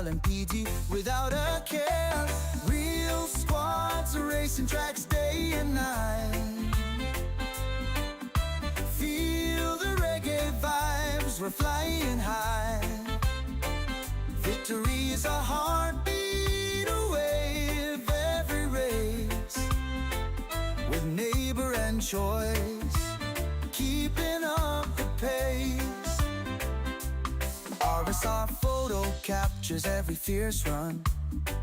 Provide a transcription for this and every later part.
and PD without a care. Real squads racing tracks day and night. Feel the reggae vibes, we're flying high. Victory is a heartbeat away of every race. With neighbor and choice, keeping up the pace. RSR photo captures every fierce run,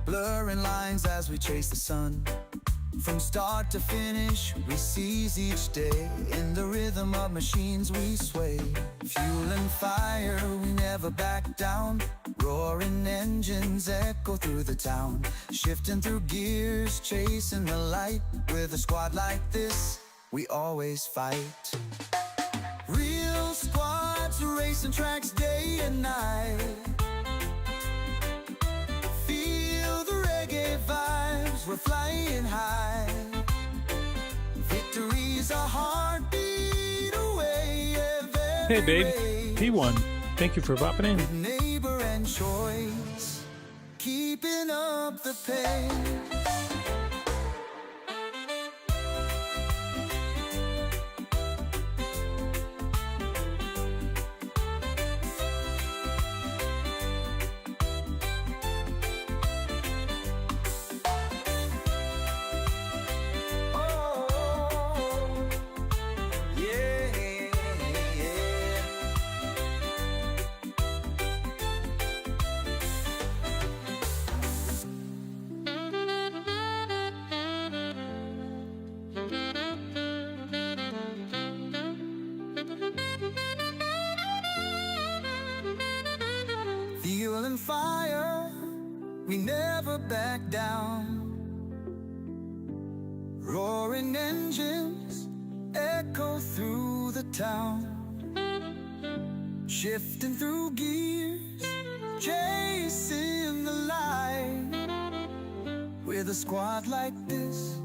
blurring lines as we chase the sun. From start to finish, we seize each day. In the rhythm of machines we sway. Fuel and fire, we never back down. Roaring engines echo through the town. Shifting through gears, chasing the light. With a squad like this, we always fight. Real squads racing tracks day and night. Feel the reggae vibes, we're flying high. Victory's a heartbeat away. Hey babe, P1, thank you for popping in. With neighbor and choice, keeping up the pace. Fuel and fire, we never back down. Roaring engines echo through the town. Shifting through gears, chasing the light. With a squad like this,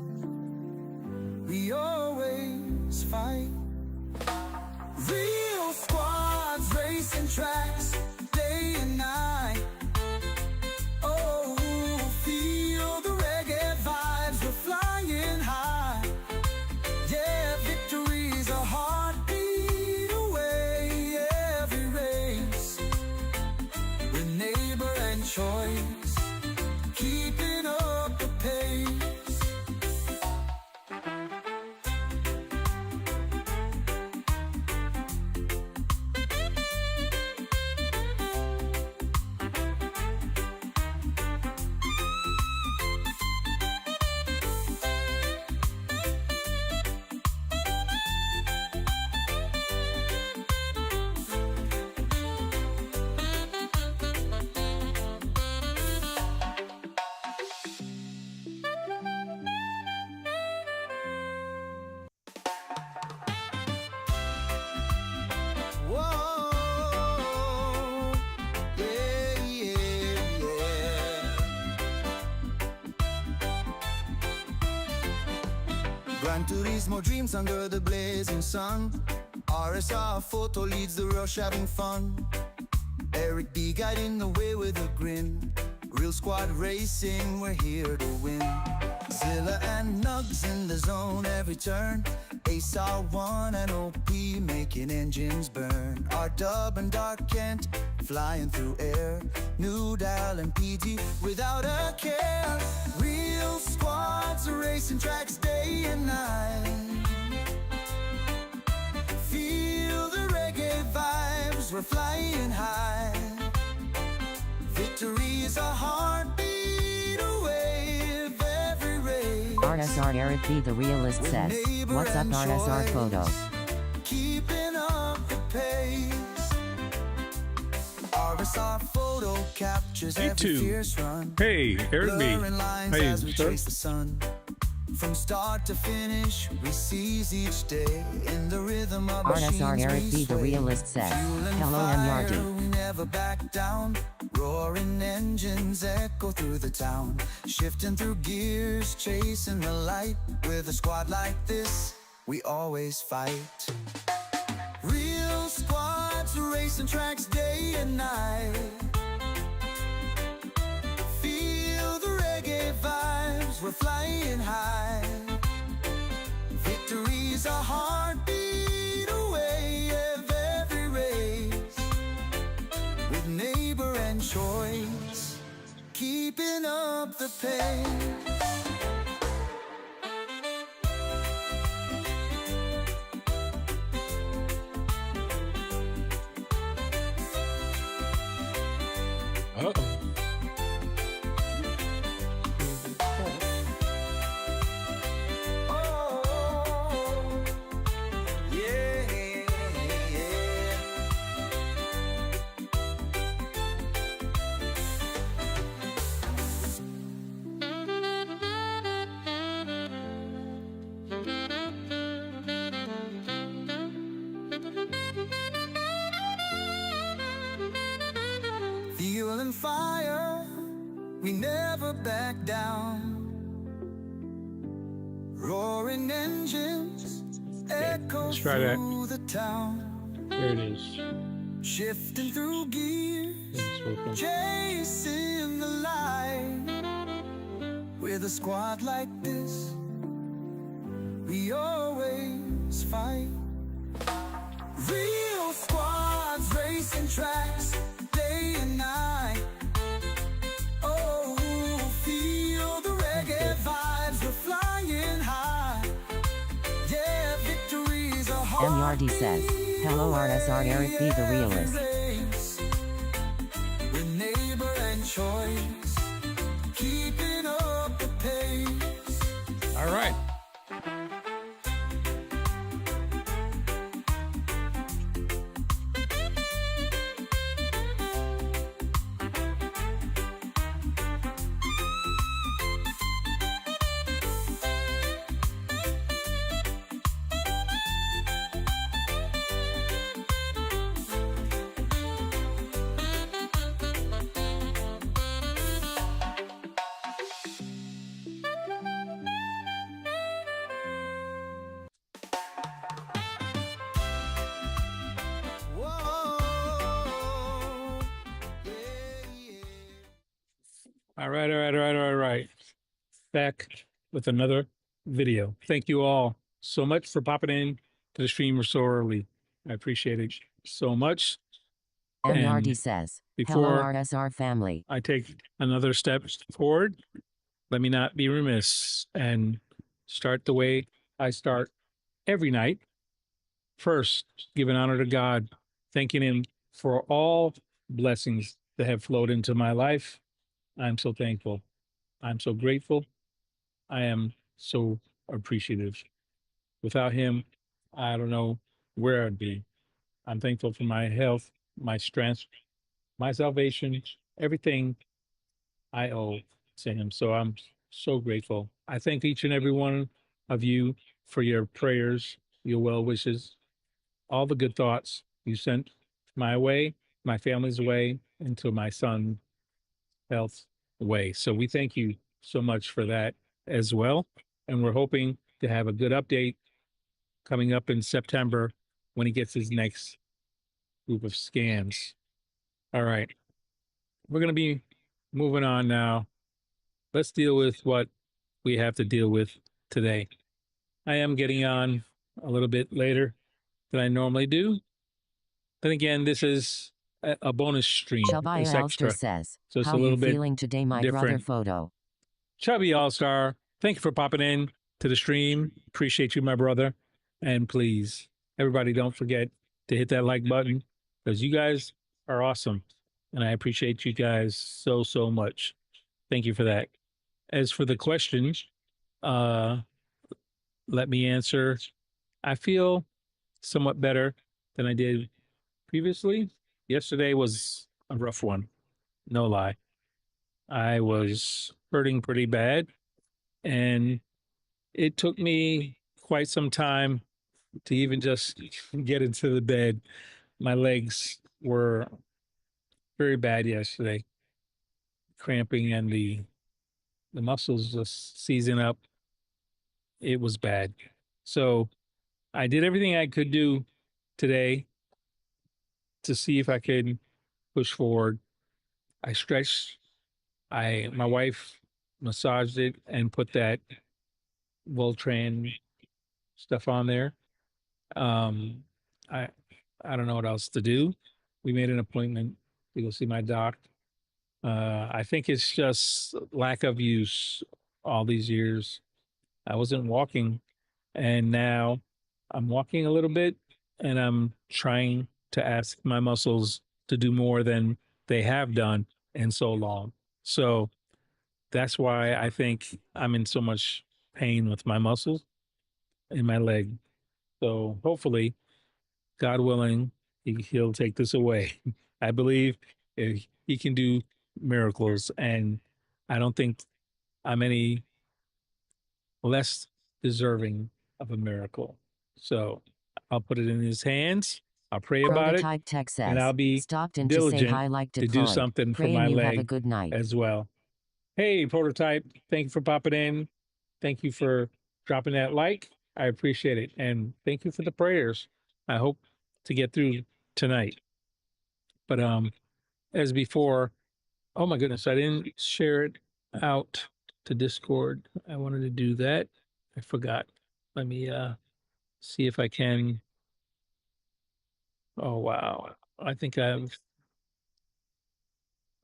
we always fight. Real squads racing tracks day and night. Oh, feel the reggae vibes, we're flying high. Yeah, victory's a heartbeat away. Every race, with neighbor and choice, keeping up the pace. Gran Turismo dreams under the blazing sun. RSR photo leads the rush, having fun. Eric B guiding the way with a grin. Real squad racing, we're here to win. Zilla and Nugs in the zone every turn. Ace R1 and OP making engines burn. R-Dub and Dark Kent flying through air. New Dial and PD without a care. Real squads racing tracks day and night. Feel the reggae vibes, we're flying high. Victory is a heartbeat away of every race. RSR Eric B the realist says, what's up RSR photos? Keeping up the pace. RSR photo captures every fierce run. Hey, Eric B. Blurring lines Hey, as we sir. chase the sun. From start to finish, we seize each day. In the rhythm of machines RSR Eric we B the sway. realist says, Fuel and hello fire, MRD. we never back down. Roaring engines echo through the town. Shifting through gears, chasing the light. With a squad like this, we always fight. Real squads racing tracks day and night. we're flying high. Victory's a heartbeat away of every race. With neighbor and choice, keeping up the pace. Uh-oh. Fuel and fire, we never back down. Roaring engines echo let's try that. through the town. There it is. Shifting through gears, It's working. chasing the light. With a squad like this, we always fight. Real squads racing tracks, day and night. Oh, feel the reggae vibes, we're flying high. Yeah, victory's a heart. MRD says, hello RSR Eric B. the Realist. With neighbor and choice, keeping up the pace. All right. Whoa, yeah, yeah. All right. Back with another video. Thank you all so much for popping in to the stream so early. I appreciate it so much. MRD And says, before hello RSR family. I take another step forward, let me not be remiss and start the way I start every night. First, giving honor to God, thanking Him for all blessings that have flowed into my life. I'm so thankful. I'm so grateful. I am so appreciative. Without Him, I don't know where I'd be. I'm thankful for my health, my strength, my salvation, everything I owe to Him. So I'm so grateful. I thank each and every one of you for your prayers, your well wishes, all the good thoughts you sent my way, my family's way, and to my son's health way. So we thank you so much for that as well. And we're hoping to have a good update coming up in September when he gets his next group of scans. All right. We're going to be moving on now. Let's deal with what we have to deal with today. I am getting on a little bit later than I normally do. Then again, this is a bonus stream. Chubby It's Elster extra. says, So it's how a little you bit feeling today my brother different. photo? Chubby All-Star, thank you for popping in to the stream. Appreciate you, my brother. And please, everybody, don't forget to hit that like button because you guys are awesome. And I appreciate you guys so, so much. Thank you for that. As for the question, let me answer. I feel somewhat better than I did previously. Yesterday was a rough one. No lie. I was hurting pretty bad. And it took me quite some time to even just get into the bed. My legs were very bad yesterday, cramping and the muscles just seizing up. It was bad. So I did everything I could do today to see if I could push forward. I stretched. My wife massaged it and put that Voltran stuff on there. Um, I I don't know what else to do. We made an appointment to go see my doc. I think it's just lack of use all these years. I wasn't walking, and now I'm walking a little bit, and I'm trying to ask my muscles to do more than they have done in so long. So that's why I think I'm in so much pain with my muscles in my leg. So hopefully, God willing, he'll take this away. I believe he can do miracles, and I don't think I'm any less deserving of a miracle. So I'll put it in his hands. I'll pray about it, Prototype Tech and I'll says, be stopped in to say diligent hi like to do deployed. something for Praying my you have a leg good night. as well. Hey, Prototype, thank you for popping in. Thank you for dropping that like. I appreciate it. And thank you for the prayers. I hope to get through tonight. But as before, oh my goodness, I didn't share it out to Discord. I wanted to do that. I forgot. Let me see if I can. Oh wow. I think I've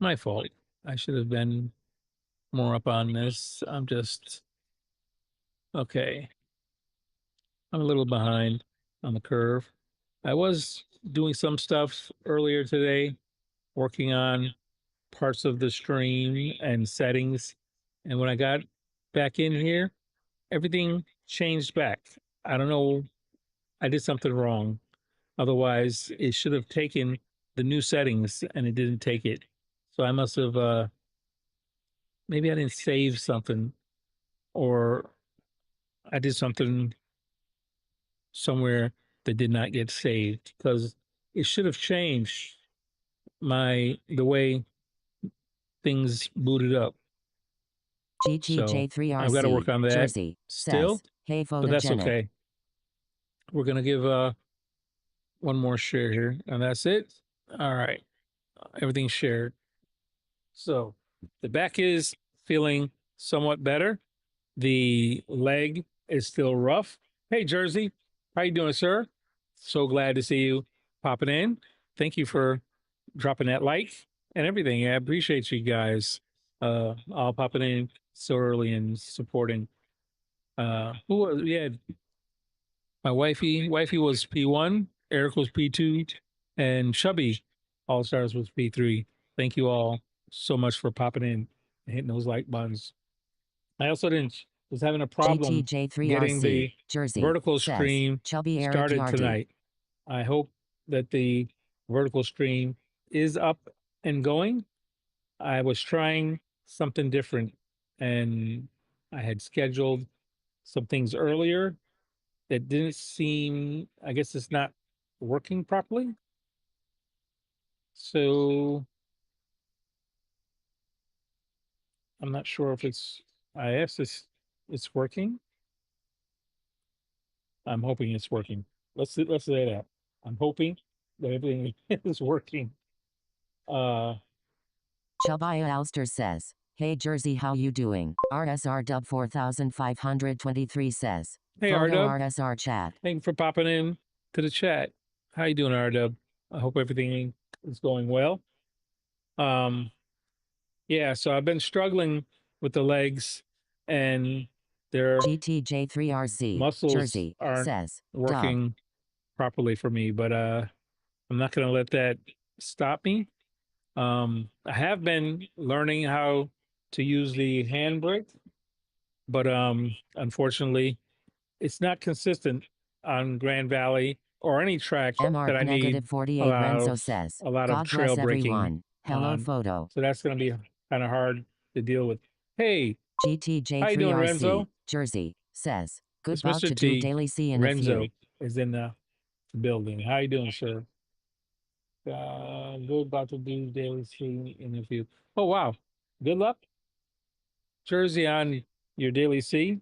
my fault. I should have been more up on this. I'm just okay. I'm a little behind on the curve. I was doing some stuff earlier today, working on parts of the stream and settings. And when I got back in here, everything changed back. I don't know. I did something wrong. Otherwise, it should have taken the new settings and it didn't take it. So I must have, maybe I didn't save something or I did something somewhere that did not get saved because it should have changed the way things booted up. So I've got to work GTJ3RC, on that Jersey, still, says, hey, but that's photogenic. okay. We're going to give one more share here, and that's it. All right. Everything's shared. So the back is feeling somewhat better. The leg is still rough. Hey, Jersey. How you doing, sir? So glad to see you popping in. Thank you for dropping that like and everything. I appreciate you guys all popping in so early and supporting. Who was, yeah, my wifey was P1, Eric was P2, and Chubby All Stars was P3. Thank you all so much for popping in and hitting those like buttons. I also was having a problem getting the GTJ3RC, Jersey, vertical says, stream Chubby Eric started Yardy. tonight. I hope that the vertical stream is up and going. I was trying something different and I had scheduled some things earlier that didn't seem, I guess it's not working properly. So I'm not sure if I asked this, it's working. I'm hoping it's working. Let's say that. I'm hoping that everything is working. Chubaya Alster says, hey Jersey, how you doing? RSR Dub 4523 says, Hey, photo RW. RSR chat. Thank you for popping in to the chat. How you doing, RW? I hope everything is going well. Yeah, so I've been struggling with the legs and their GTJ3RC, muscles Jersey, aren't says, working properly for me, but I'm not going to let that stop me. I have been learning how to use the handbrake, but unfortunately, it's not consistent on Grand Valley or any track MR that I need negative 48 Renzo says, a lot of God trail bless braking everyone. Hello on. photo. So that's going to be kind of hard to deal with. Hey, how you doing, GTJ3RC, Renzo? Jersey, says, good It's about Mr. to do T. daily C in Renzo a few. is in the building. How you doing, sir? Good about to do daily C in a few. Oh, wow. Good luck. Jersey on your daily C.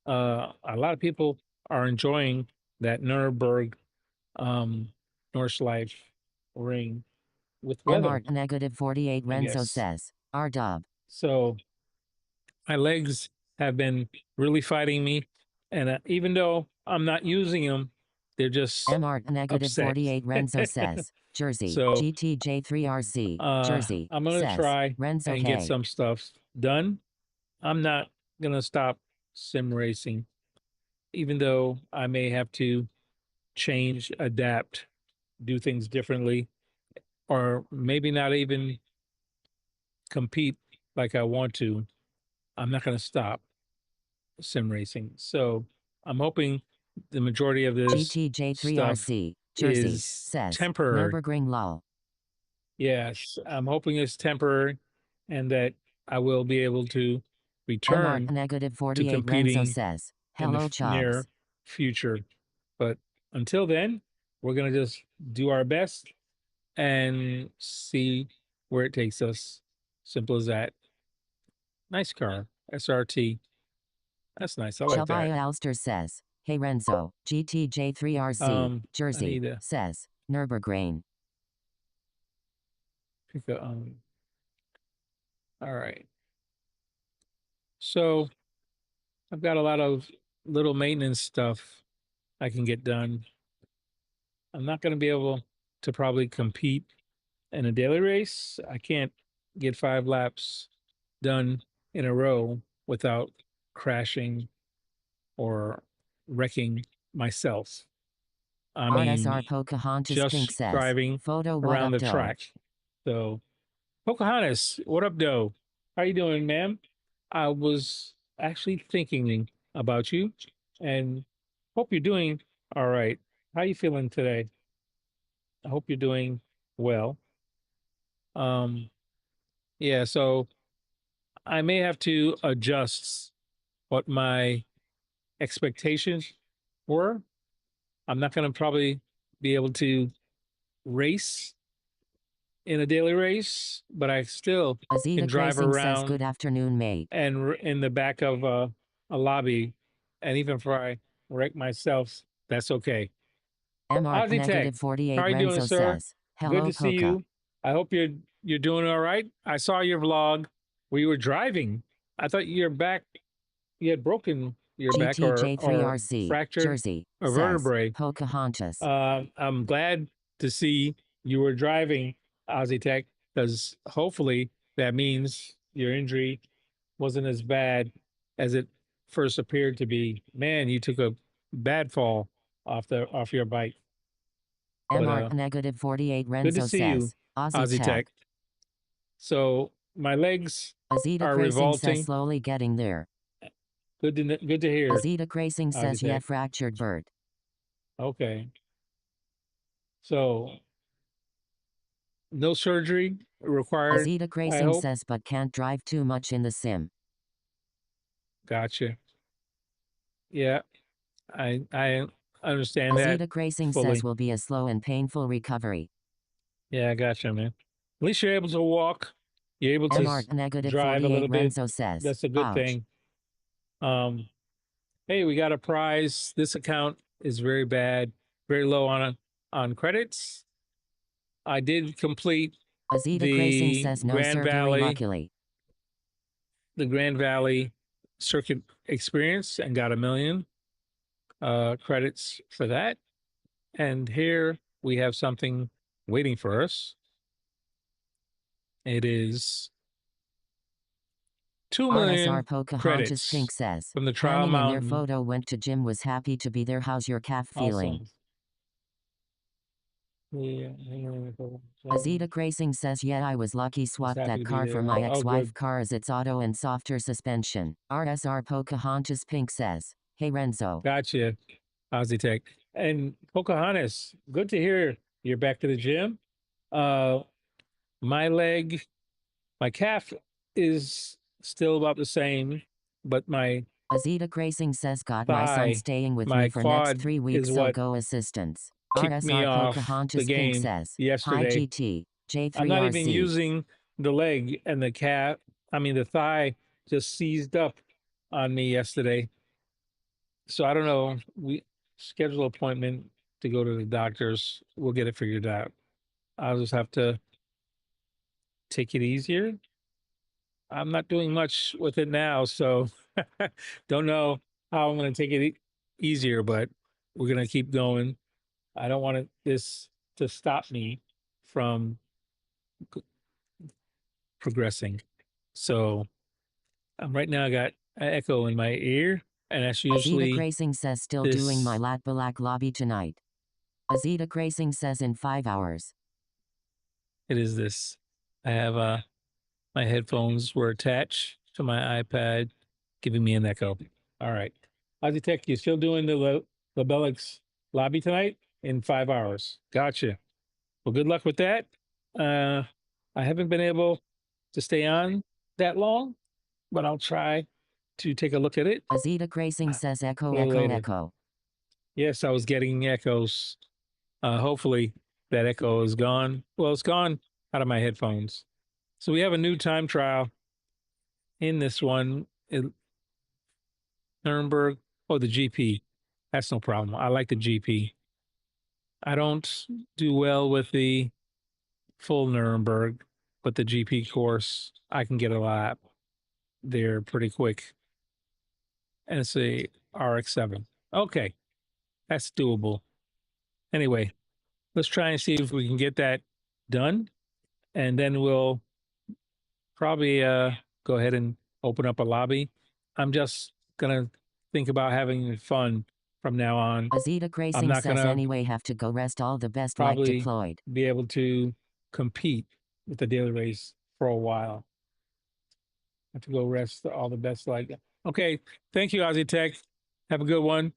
A lot of people are enjoying that Nuremberg Nordschleife ring with weather. MR negative 48 I Renzo guess. says, R dub. So My legs have been really fighting me, and even though I'm not using them, they're just MR negative upset. 48 Renzo says, Jersey, So GTJ3RZ, Jersey, I'm gonna says, try Renzo and get K. some stuff done. I'm not gonna stop sim racing, even though I may have to change, adapt, do things differently, or maybe not even compete like I want to. I'm not gonna stop sim racing. So I'm hoping the majority of this stuff GTJ3RZ, Jersey, is says, temporary. Nürburgring lol. Yes, I'm hoping it's temporary and that I will be able to MR return negative to 48 Renzo competing says, in the hello near Chugs. future. But until then, we're going to just do our best and see where it takes us. Simple as that. Nice car, SRT. That's nice. I like that. Shabaya Alster says, hey Renzo, GTJ3RZ, I Jersey, need to says, Nürburgring. pick a, all right. So I've got a lot of little maintenance stuff I can get done. I'm not going to be able to probably compete in a daily race. I can't get 5 laps done in a row without crashing or wrecking myself. I mean, RSR Pocahontas Pink just says, driving photo what around up the doe. track. So, Pocahontas, what up, doe? How you doing, ma'am? I was actually thinking about you and hope you're doing all right. How you feeling today? I hope you're doing well. Um, yeah, so I may have to adjust what my expectations were. I'm not going to probably be able to race in a daily race, but I still can Azita drive Racing says, around good afternoon, mate. and in the back of a lobby, and even if I wreck myself, that's okay. MR Ozzy Tech, negative how 48 are you doing, Renzo sir? says, Good hello to see Poca. you. I hope you're doing all right. I saw your vlog where you were driving. I thought your back you had broken your back or GTJ3RZ, fractured Jersey, a says, vertebrae. Pocahontas. I'm glad to see you were driving Ozzy Tech because hopefully that means your injury wasn't as bad as it first appeared to be. Man, you took a bad fall off your bike. But MR negative 48 good to Renzo see you, says, Aussie Ozzy Tech. Tech. So my legs Azita are Racing says, revolting. slowly getting there. Good to hear, Azita Racing Ozzy says, yeah, Tech. fractured vert. Okay. So no surgery required, Azita I Racing hope. says, but can't drive too much in the sim. Gotcha. Yeah, I understand that Azita Racing says, fully. will be a slow and painful recovery. Yeah, I gotcha, man. At least you're able to walk. You're able to MR negative drive a 48 little bit. Renzo says, That's a good ouch. thing. Hey, we got a prize. This account is very bad, very low on credits. I did complete Azita Racing the says, no Grand surgery Valley, luckily. the Grand Valley circuit experience and got 1 million credits for that. And here we have something waiting for us. It is 2 RSR million Pocahontas credits Pink says, from the Trial Hanning in their Mountain. photo went to gym, was happy to be there. How's your calf feeling? Awesome. Yeah, Azita Racing says, yeah, I was lucky, swapped happy that to be car for there. my Oh, ex-wife good. car as its auto and softer suspension. RSR Pocahontas Pink says, hey Renzo. Gotcha, Ozzy Tech. And Pocahontas, good to hear you're back to the gym. Uh, my leg, my calf is still about the same, but my Azita Racing says, got my son thigh, staying with my me for next quad 3 is weeks, so what go assistance. kicked me RSR off the Pocahontas Pink game says, hi yesterday. GT, I'm not even J3RC. using the leg and the calf. I mean, the thigh just seized up on me yesterday. So I don't know. We schedule an appointment to go to the doctors. We'll get it figured out. I'll just have to take it easier. I'm not doing much with it now, so don't know how I'm going to take it easier, but we're going to keep going. I don't want this to stop me from progressing. So right now I got an echo in my ear, and that's Azita usually Gracing says still doing my this. lat balak lobby tonight. Azita Gracing says in 5 hours. It is this. I have my headphones were attached to my iPad, giving me an echo. All right, Ozzy Tech, you still doing the Labellix lobby tonight in 5 hours? Gotcha. Well, good luck with that. I haven't been able to stay on that long, but I'll try to take a look at it Azita Gracing says a echo little echo later. echo. Yes, I was getting echoes. Hopefully that echo is gone. Well, it's gone out of my headphones. So we have a new time trial in this one. Nuremberg. Oh, the GP. That's no problem. I like the GP. I don't do well with the full Nuremberg, but the GP course, I can get a lap there pretty quick. And it's a RX-7. Okay, that's doable. Anyway, let's try and see if we can get that done, and then we'll probably go ahead and open up a lobby. I'm just gonna think about having fun from now on. Azita I'm Gracing not says gonna anyway have to go rest all the best like probably deployed. be able to compete with the daily race for a while. I have to go rest all the best like that. Okay, thank you, Ozzy Tech. Have a good one.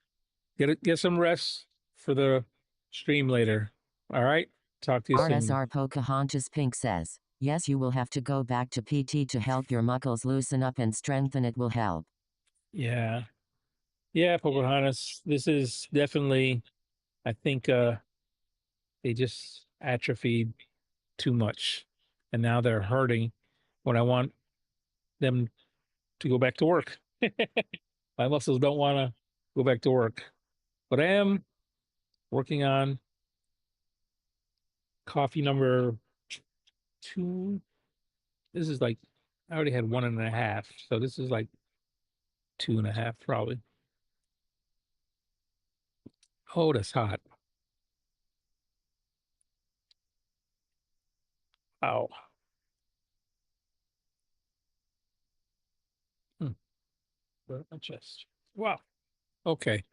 Get some rest for the stream later. All right. Talk to you soon. RSR Pocahontas Pink says, yes, you will have to go back to PT to help your muscles loosen up and strengthen. It will help. Yeah. Yeah, Pocahontas. This is definitely, I think they just atrophied too much. And now they're hurting when I want them to go back to work. My muscles don't want to go back to work. But I am working on coffee number 2. This is like, I already had 1.5. So this is like 2.5 probably. Oh, that's hot. Ow. My chest. Wow. Okay.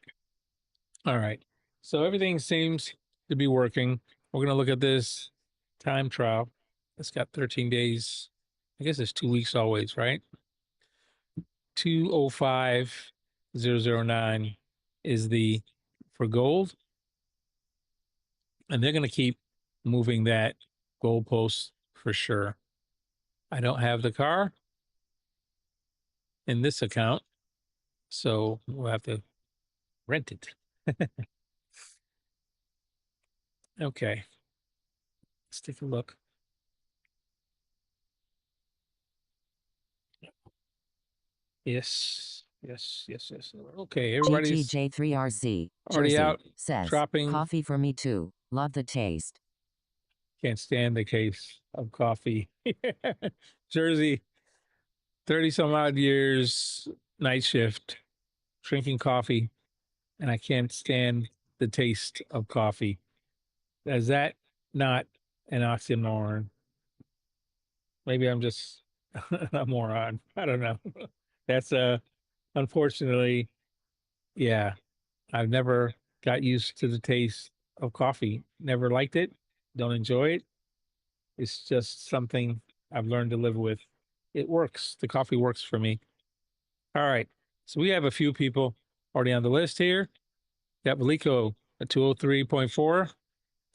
All right. So everything seems to be working. We're going to look at this time trial. It's got 13 days. I guess it's 2 weeks always, right? 205009 is the for gold. And they're going to keep moving that goalpost for sure. I don't have the car in this account, so we'll have to rent it. Okay. Let's take a look. Yes. Okay, everybody's GTJ3RC, already Jersey, out says, shopping. coffee for me too. Love the taste. Can't stand the case of coffee. Jersey, 30 some odd years, night shift, drinking coffee, and I can't stand the taste of coffee. Is that not an oxymoron? Maybe I'm just a moron. I don't know. That's unfortunately, yeah. I've never got used to the taste of coffee. Never liked it. Don't enjoy it. It's just something I've learned to live with. It works. The coffee works for me. All right. So we have a few people already on the list here. Got Maliko at 203.4.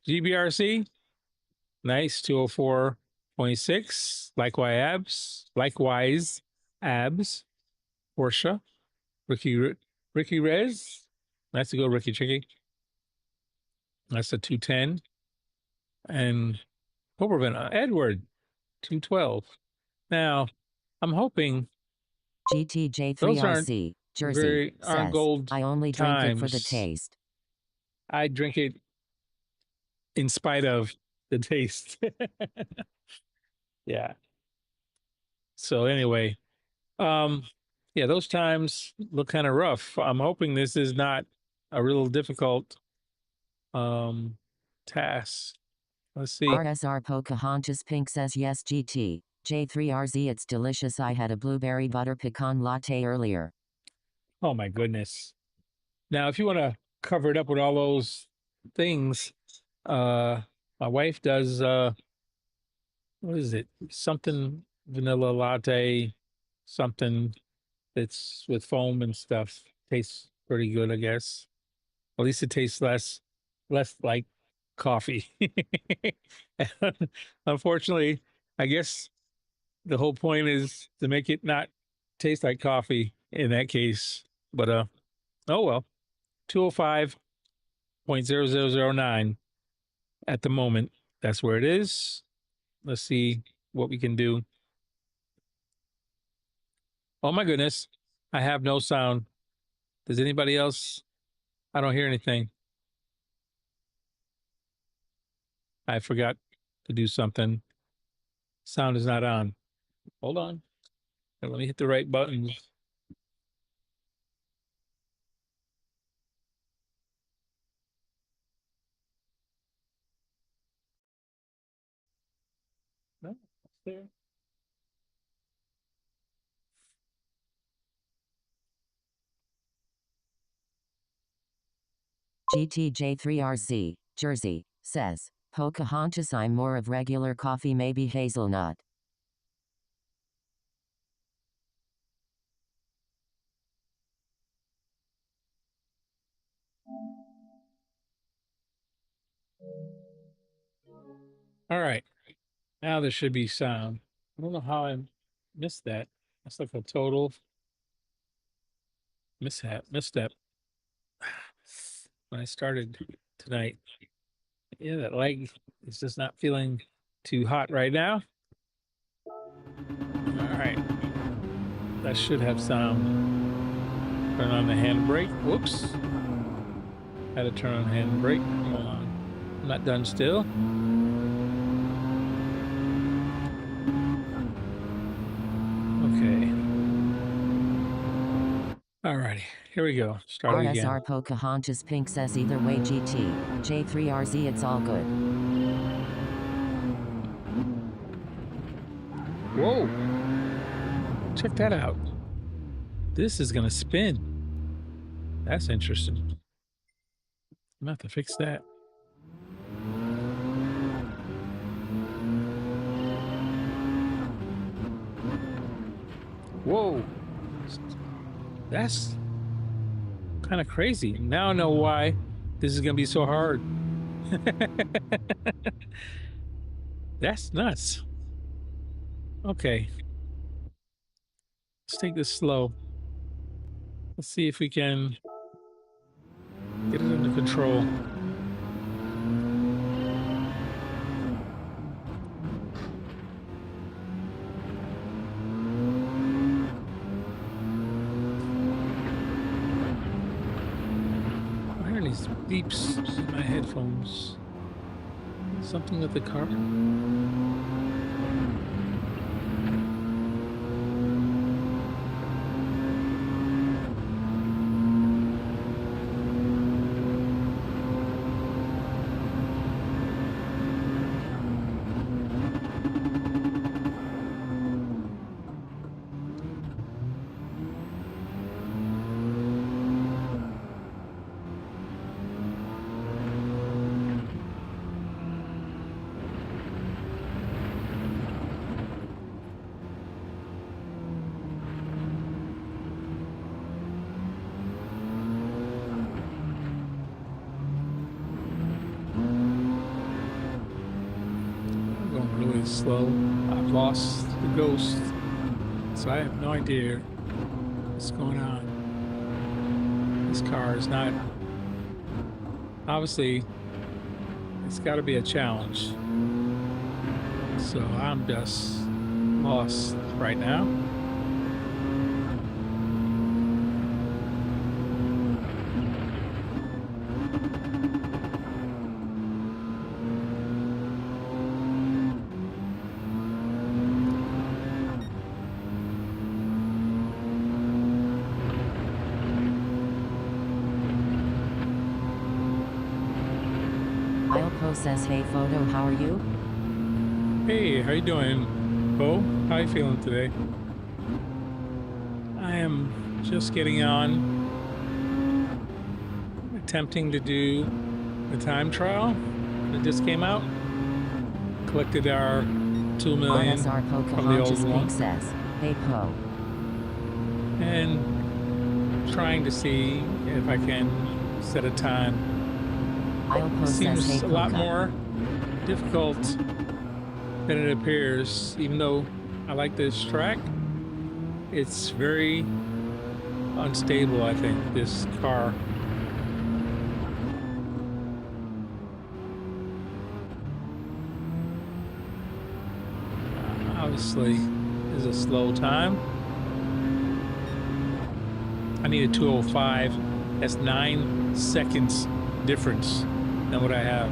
GBRC. Nice. 204.6. Likewise abs. Porsche. Ricky Rez. Nice to go, Ricky Chicky. That's a 210. And Hobervin, Edward, 212. Now, I'm hoping those aren't GTJ3RC, Jersey, aren't says, gold I only drink it for the times. taste. I drink it in spite of the taste. Yeah. So anyway, yeah, those times look kind of rough. I'm hoping this is not a real difficult task. Let's see. RSR Pocahontas Pink says yes GT. J3RZ it's delicious. I had a blueberry butter pecan latte earlier. Oh my goodness. Now, if you want to cover it up with all those things, my wife does what is it? Something vanilla latte, something that's with foam and stuff. Tastes pretty good, I guess. At least it tastes less like coffee. Unfortunately, I guess the whole point is to make it not taste like coffee in that case. But oh well. 205.0009 at the moment. That's where it is. Let's see what we can do. Oh my goodness. I have no sound. Does anybody else? I don't hear anything. I forgot to do something. Sound is not on. Hold on. Let me hit the right buttons. No, it's there. GTJ3RZ, Jersey, says, Pocahontas I'm more of regular coffee maybe hazelnut. All right. Now there should be sound. I don't know how I missed that. That's like a total misstep when I started tonight. Yeah, that leg is just not feeling too hot right now. All right. That should have sound. Turn on the handbrake. Whoops. Had to turn on handbrake. Hold on. I'm not done still. Okay. Alrighty. Here we go. Start again. RSR Pocahontas Pink says either way GT. J3RZ it's all good. Whoa. Check that out. This is gonna spin. That's interesting. I'm gonna have to fix that. Whoa. That's kind of crazy. Now I know why this is gonna be so hard. That's nuts. Okay. Let's take this slow. Let's see if we can get it under control. Why are these beeps in my headphones? Something with the car? Really slow. I've lost the ghost, so I have no idea what's going on. This car is not, obviously it's got to be a challenge, so I'm just lost right now. says, hey photo, how are you? Hey, how you doing, Bo? How you feeling today? I am just getting on, attempting to do the time trial that just came out. Collected our 2 million RSR from the Pocahontas old Pink one, says, hey Po. and trying to see if I can set a time. Ilpo It says, hey seems a lot Poca. more difficult than it appears. Even though I like this track, it's very unstable, I think, this car. Obviously, is a slow time. I need a 205. That's 9 seconds difference than what I have.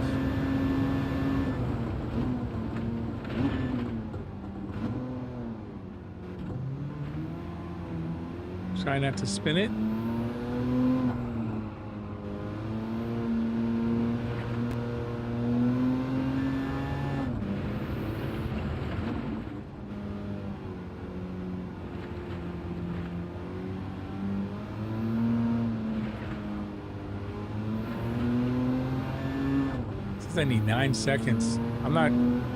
Try not to spin it. I need 9 seconds. I'm not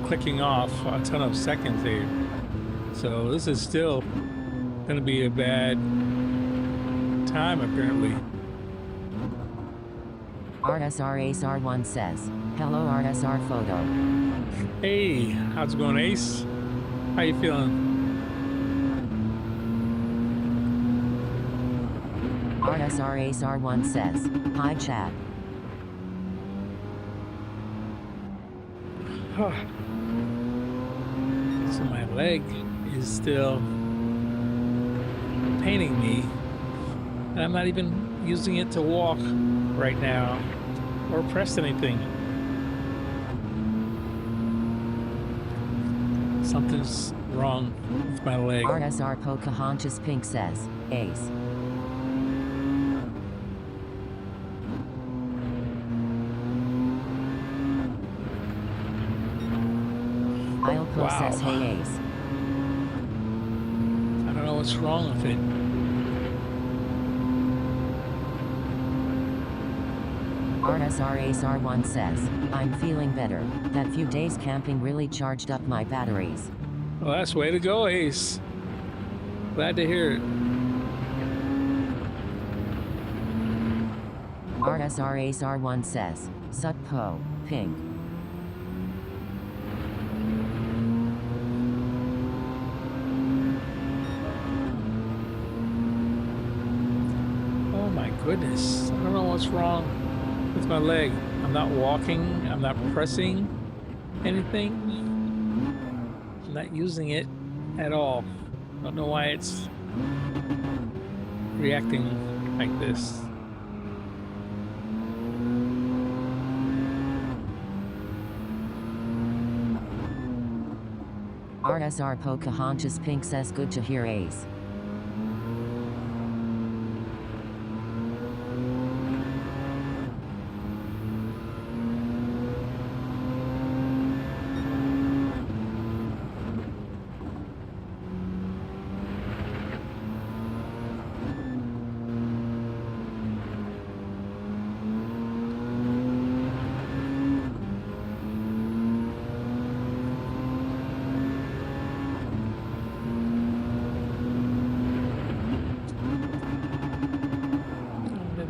clicking off a ton of seconds here. So this is still going to be a bad time, apparently. RSR Ace R1 says, hello RSR photo. Hey, how's it going, Ace? How you feeling? RSR Ace R1 says, hi chat. So my leg is still paining me, and I'm not even using it to walk right now or press anything. Something's wrong with my leg. RSR Pocahontas Pink says, Ace. Ilpo says, hey Ace. I don't know what's wrong with it. RSR Ace R1 says, I'm feeling better. That few days camping really charged up my batteries. Well, that's way to go, Ace. Glad to hear it. RSR Ace R1 says, Sut Po, Pink. Oh my goodness. I don't know what's wrong with my leg. I'm not walking. I'm not pressing anything. I'm not using it at all. Don't know why it's reacting like this. RSR Pocahontas Pink says, good to hear Ace.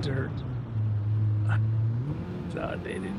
Dirt. It's outdated.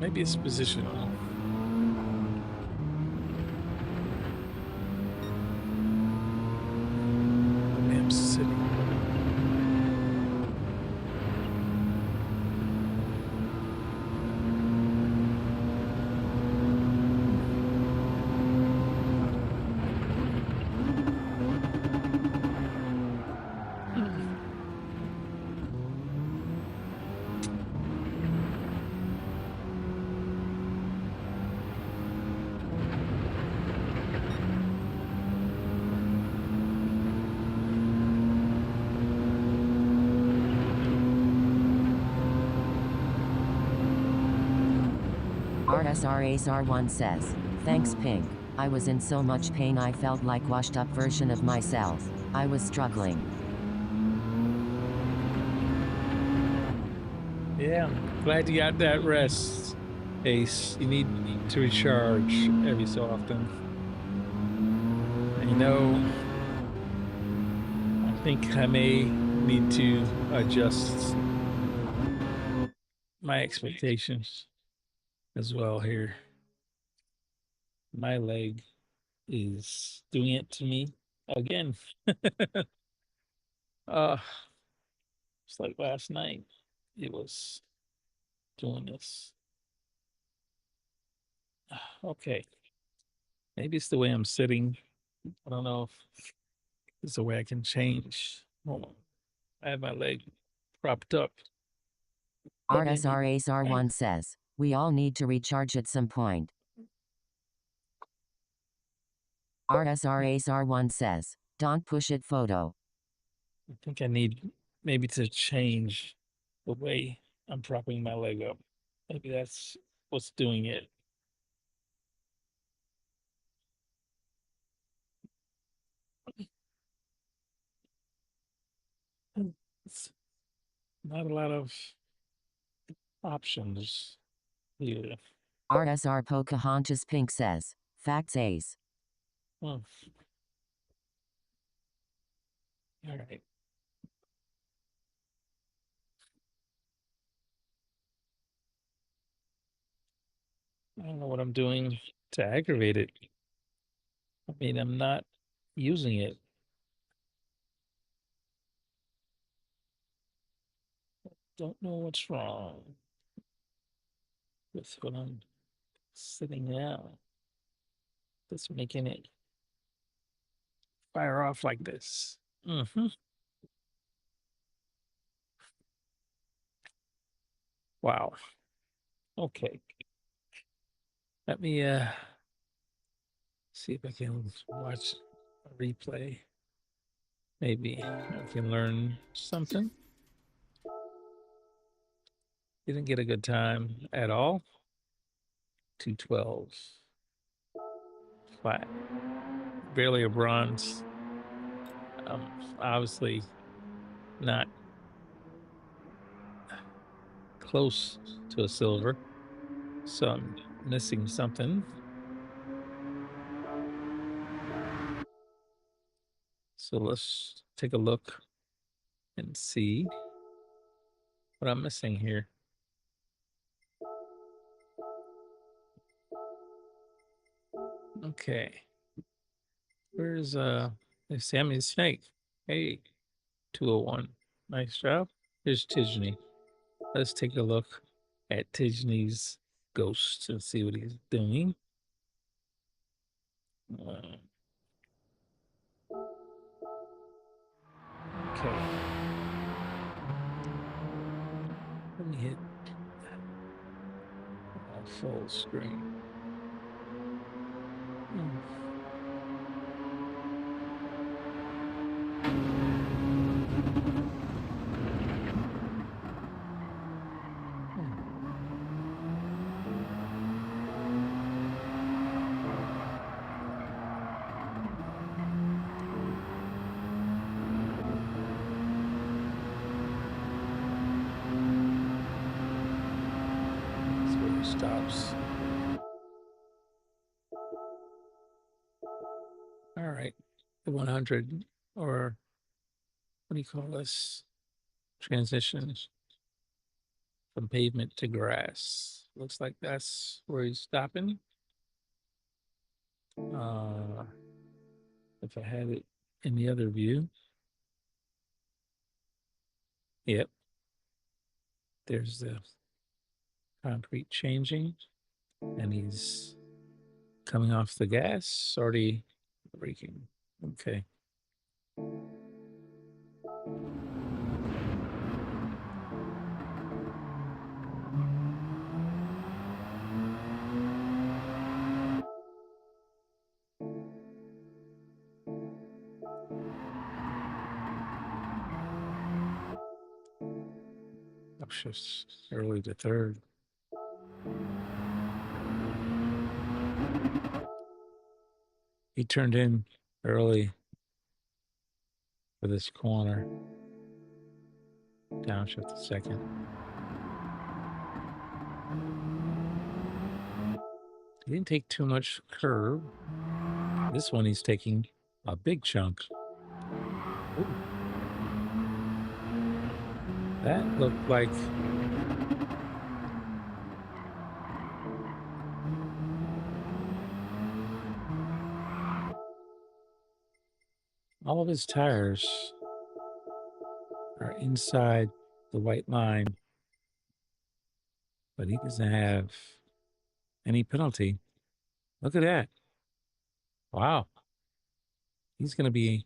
Maybe it's positional. I'm sitting. RSRASR1 says, thanks Pink. I was in so much pain I felt like washed up version of myself. I was struggling. Yeah, I'm glad you got that rest, Ace. You need to recharge every so often. And you know, I think I may need to adjust my expectations as well here. My leg is doing it to me again. uh it's like last night it was doing this. Okay, maybe it's the way I'm sitting. I don't know if it's the way I can change. Hold on. I have my leg propped up. RSRASR1 says, We all need to recharge at some point. RSRASR1 says, don't push it photo. I think I need maybe to change the way I'm propping my leg up. Maybe that's what's doing it. It's not a lot of options here. RSR Pocahontas Pink says, facts Ace. Oh. All right. I don't know what I'm doing to aggravate it. I mean, I'm not using it. Don't know what's wrong with what I'm sitting now. That's making it fire off like this. Wow. Okay. Let me see if I can watch a replay. Maybe I can learn something. Didn't get a good time at all. 212. Flat. Barely a bronze. Obviously not close to a silver. So I'm missing something. So let's take a look and see what I'm missing here. Okay. Where's Sammy the Snake? Hey, 201. Nice job. Here's Tijani. Let's take a look at Tijani's ghost and see what he's doing. Okay. Let me hit full screen. That's where it stops. All right, the 100, or what do you call this? Transition from pavement to grass. Looks like that's where he's stopping. If I had it in the other view. Yep. There's the concrete changing, and he's coming off the gas, already braking. Okay. Upshifts early to third. He turned in early for this corner. Downshift to second. He didn't take too much curve. This one he's taking a big chunk. Ooh. That looked like all of his tires are inside the white line, but he doesn't have any penalty. Look at that. Wow. He's going to be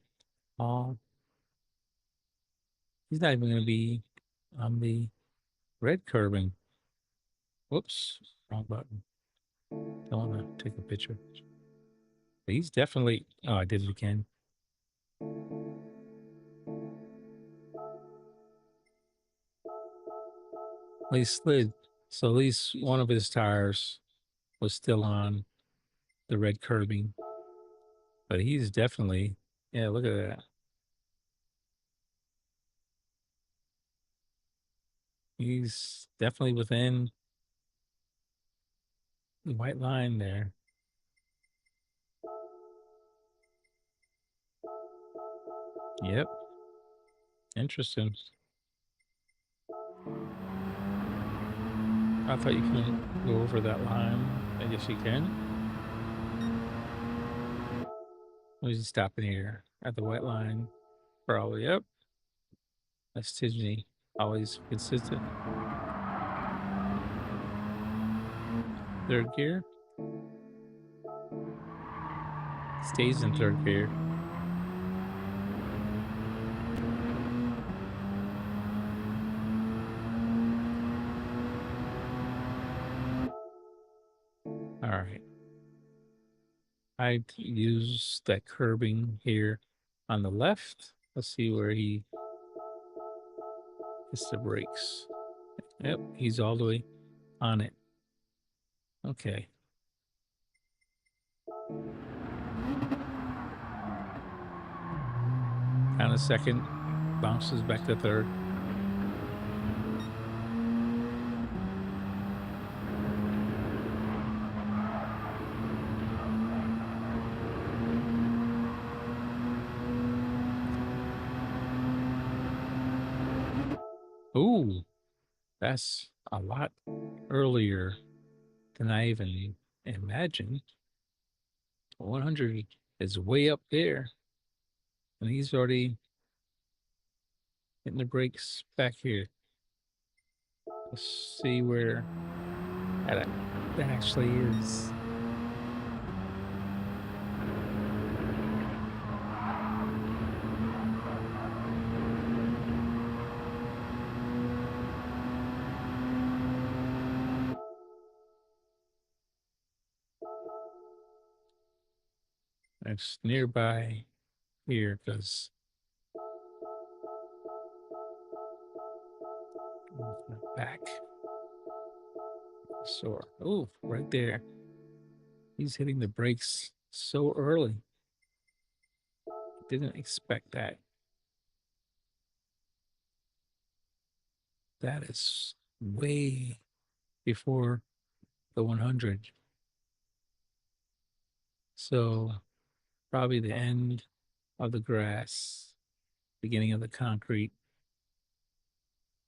all, he's not even going to be on the red curbing. Whoops, wrong button. Don't want to take a picture. But he's definitely. Oh, I did it again. He slid. So at least one of his tires was still on the red curbing. But he's definitely. Yeah, look at that. He's definitely within the white line there. Yep. Interesting. I thought you couldn't go over that line. I guess you can. Was he stopping here at the white line? Probably. Yep. That's Tidney. Always consistent. Third gear. Stays in third gear. All right. I'd use that curbing here on the left. Let's see where he hits the brakes. Yep, he's all the way on it. Okay. Down a second, bounces back to third. Ooh, that's a lot earlier than I even imagined. 100 is way up there, and he's already hitting the brakes back here. Let's see where that actually is. It's nearby here because back. Sore. Oh, right there. He's hitting the brakes so early. Didn't expect that. That is way before the 100. So probably the end of the grass, beginning of the concrete.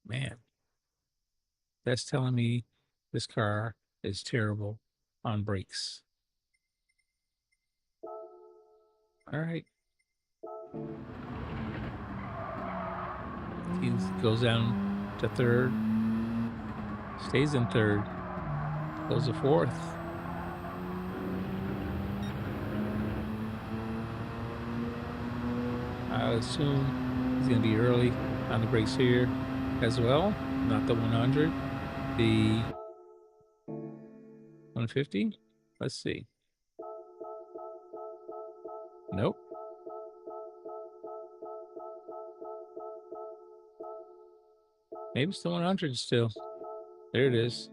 Man, that's telling me this car is terrible on brakes. All right. He goes down to third, stays in third, goes to fourth. I assume he's going to be early on the brakes here as well. Not the 100, the 150. Let's see. Nope. Maybe it's the 100 still. There it is.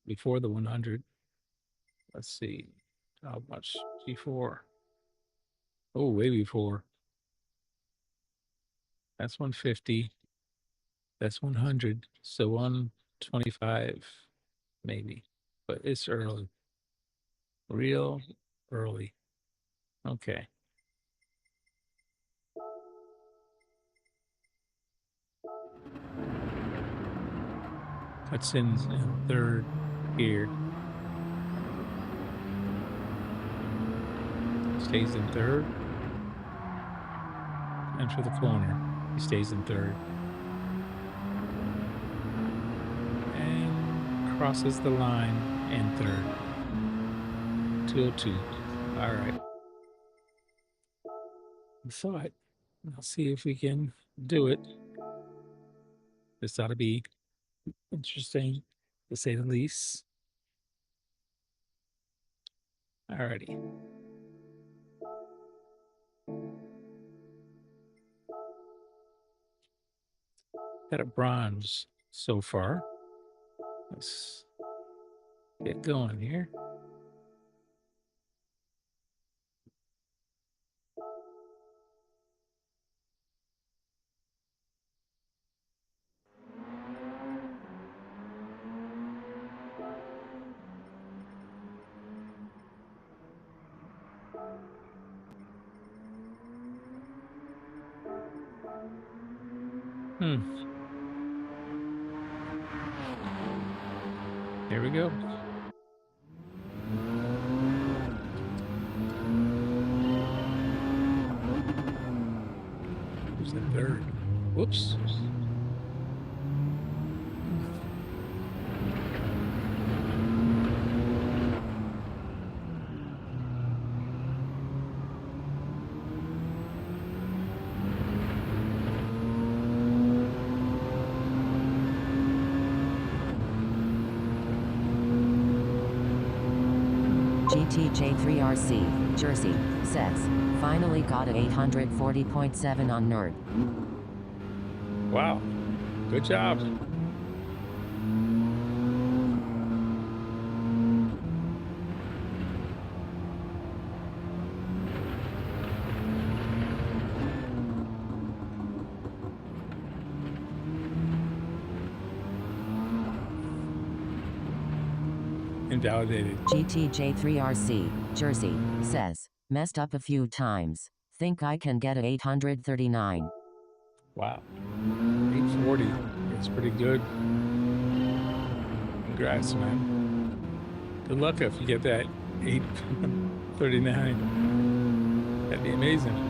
Before the 100. Let's see. How much before? Oh, way before. That's 150. That's 100. So 125, maybe. But it's early. Real early. Okay. Cuts in third gear. Stays in third. Enter the corner. He stays in third. And crosses the line in third. 202. All right. We saw it. I'll see if we can do it. This ought to be Interesting, to say the least. Alrighty. Got a bronze so far. Let's get going here. Here we go. Who's the third? Whoops. GTJ3RC, Jersey, says, finally got a 840.7 on Nerd. Wow. Good job. Invalidated. GTJ3RC, Jersey, says, messed up a few times. Think I can get a 839. Wow. 840. It's pretty good. Congrats, man. Good luck if you get that 839. That'd be amazing.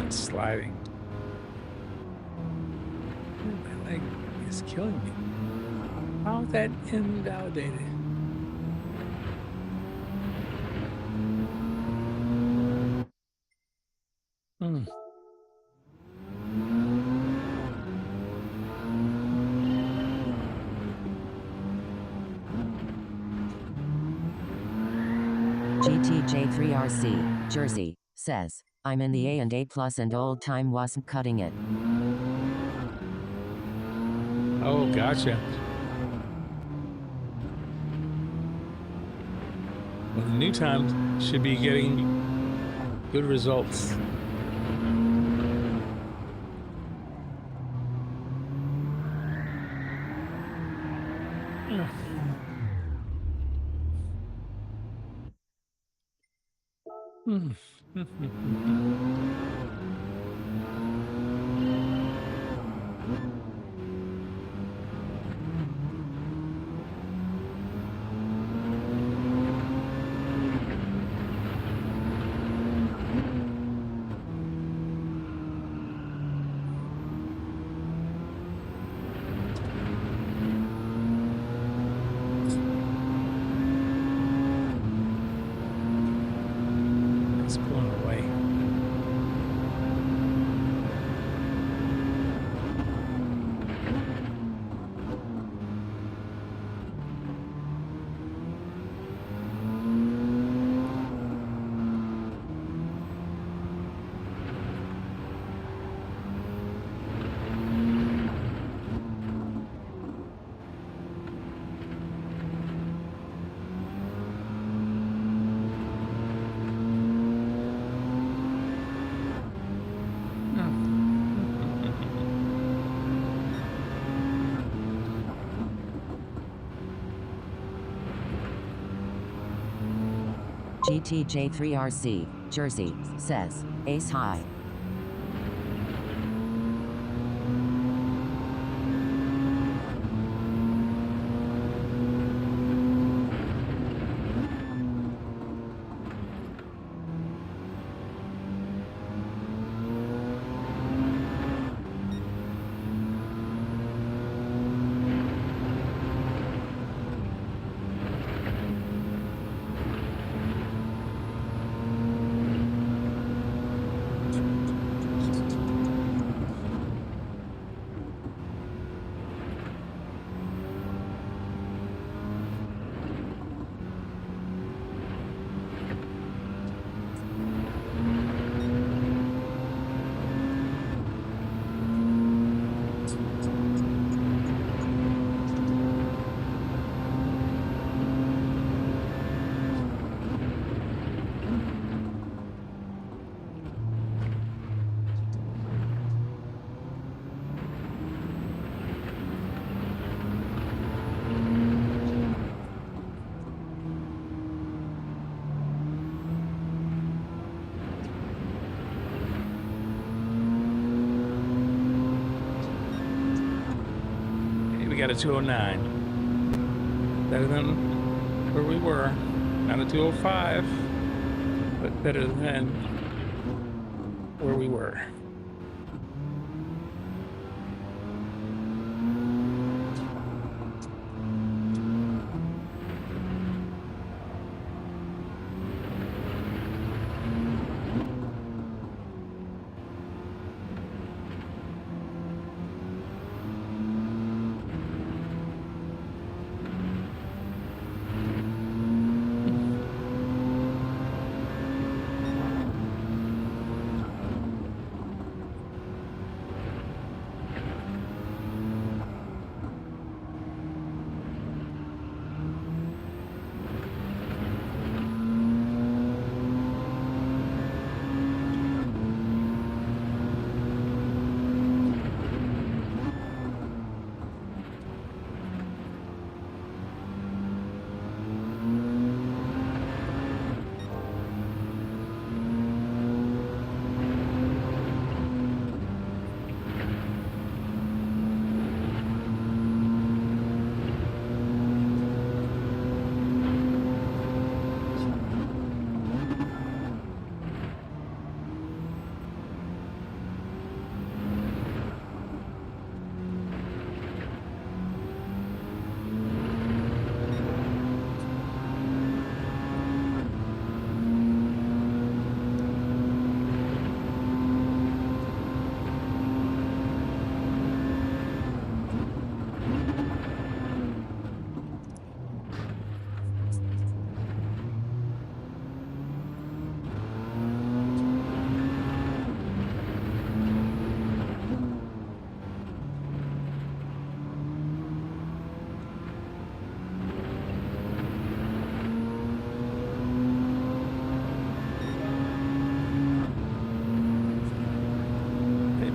Sliding. My leg is killing me. How is that invalidated? GTJ3RC, Jersey, says, I'm in the A&A Plus and old time wasn't cutting it. Oh, gotcha. Well, the new time should be getting good results. It's pulling away. GTJ3RC, Jersey, says, Ace High. We got a 209. Better than where we were. Not a 205, but better than where we were.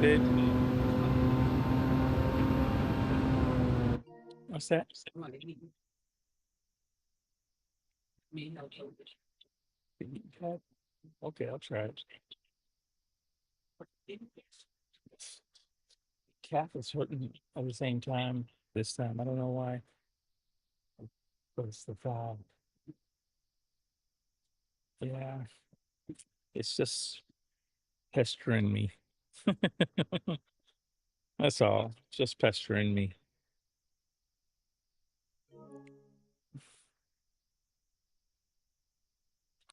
Babe. What's that? Okay, I'll try it. Calf is hurting at the same time this time. I don't know why. But it's the fog. Yeah. It's just pestering me. That's all. It's just pestering me.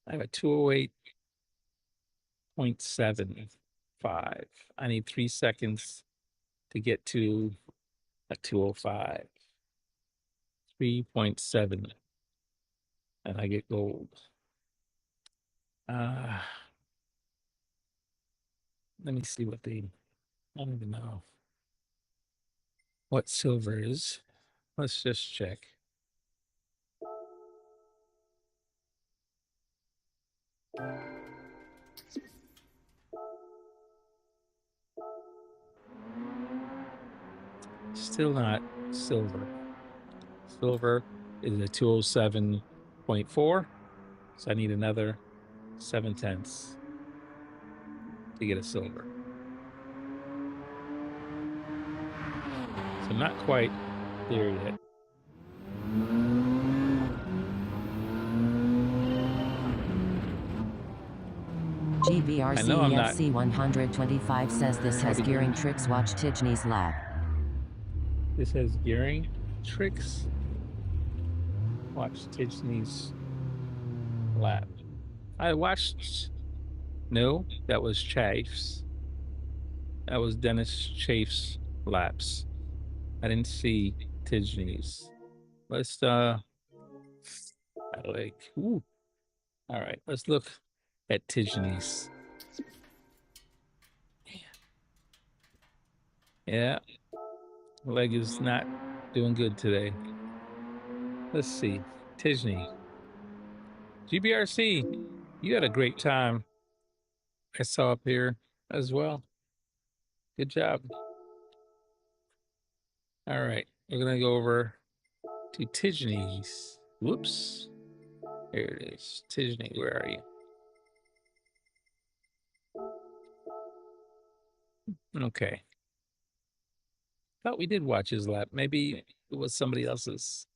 I have a 208.75. I need 3 seconds to get to a 205. 3.7. And I get gold. Let me see what I don't even know what silver is. Let's just check. Still not silver. Silver is a 207.4. So I need another 7/10 to get a silver. So I'm not quite there yet. I know I'm not. GBRC 125 says this has gearing tricks. Watch Tijni's lap. This has gearing tricks. Watch Tijni's lap. I watched. No, that was Chafe's. That was Dennis Chafe's laps. I didn't see Tijni's. Let's like, ooh. All right, let's look at Tijni's. Yeah, leg is not doing good today. Let's see, Tijni. GBRC, you had a great time. I saw up here as well. Good job. All right, we're gonna go over to Tijni's. Whoops. Here it is. Tijni, where are you? Okay. Thought we did watch his lap. Maybe it was somebody else's.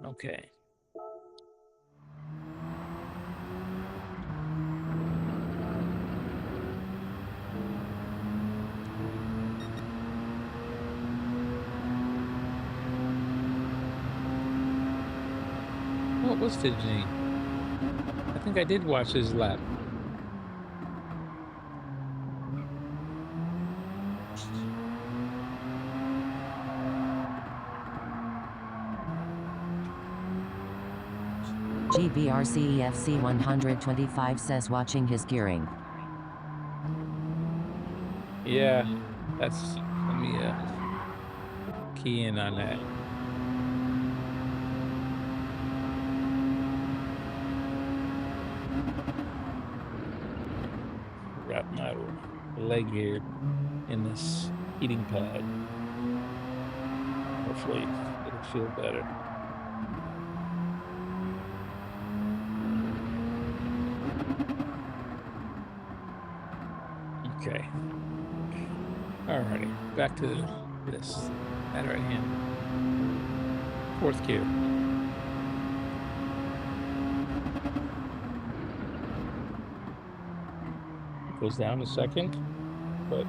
Okay. What was Tijni? I think I did watch his lap. GBRCEFC 125 says watching his gearing. Yeah, that's, let me key in on that. Wrap my leg here in this heating pad. Hopefully it'll feel better. Okay. Alrighty, back to this. That right hand. Fourth gear. Goes down a second, but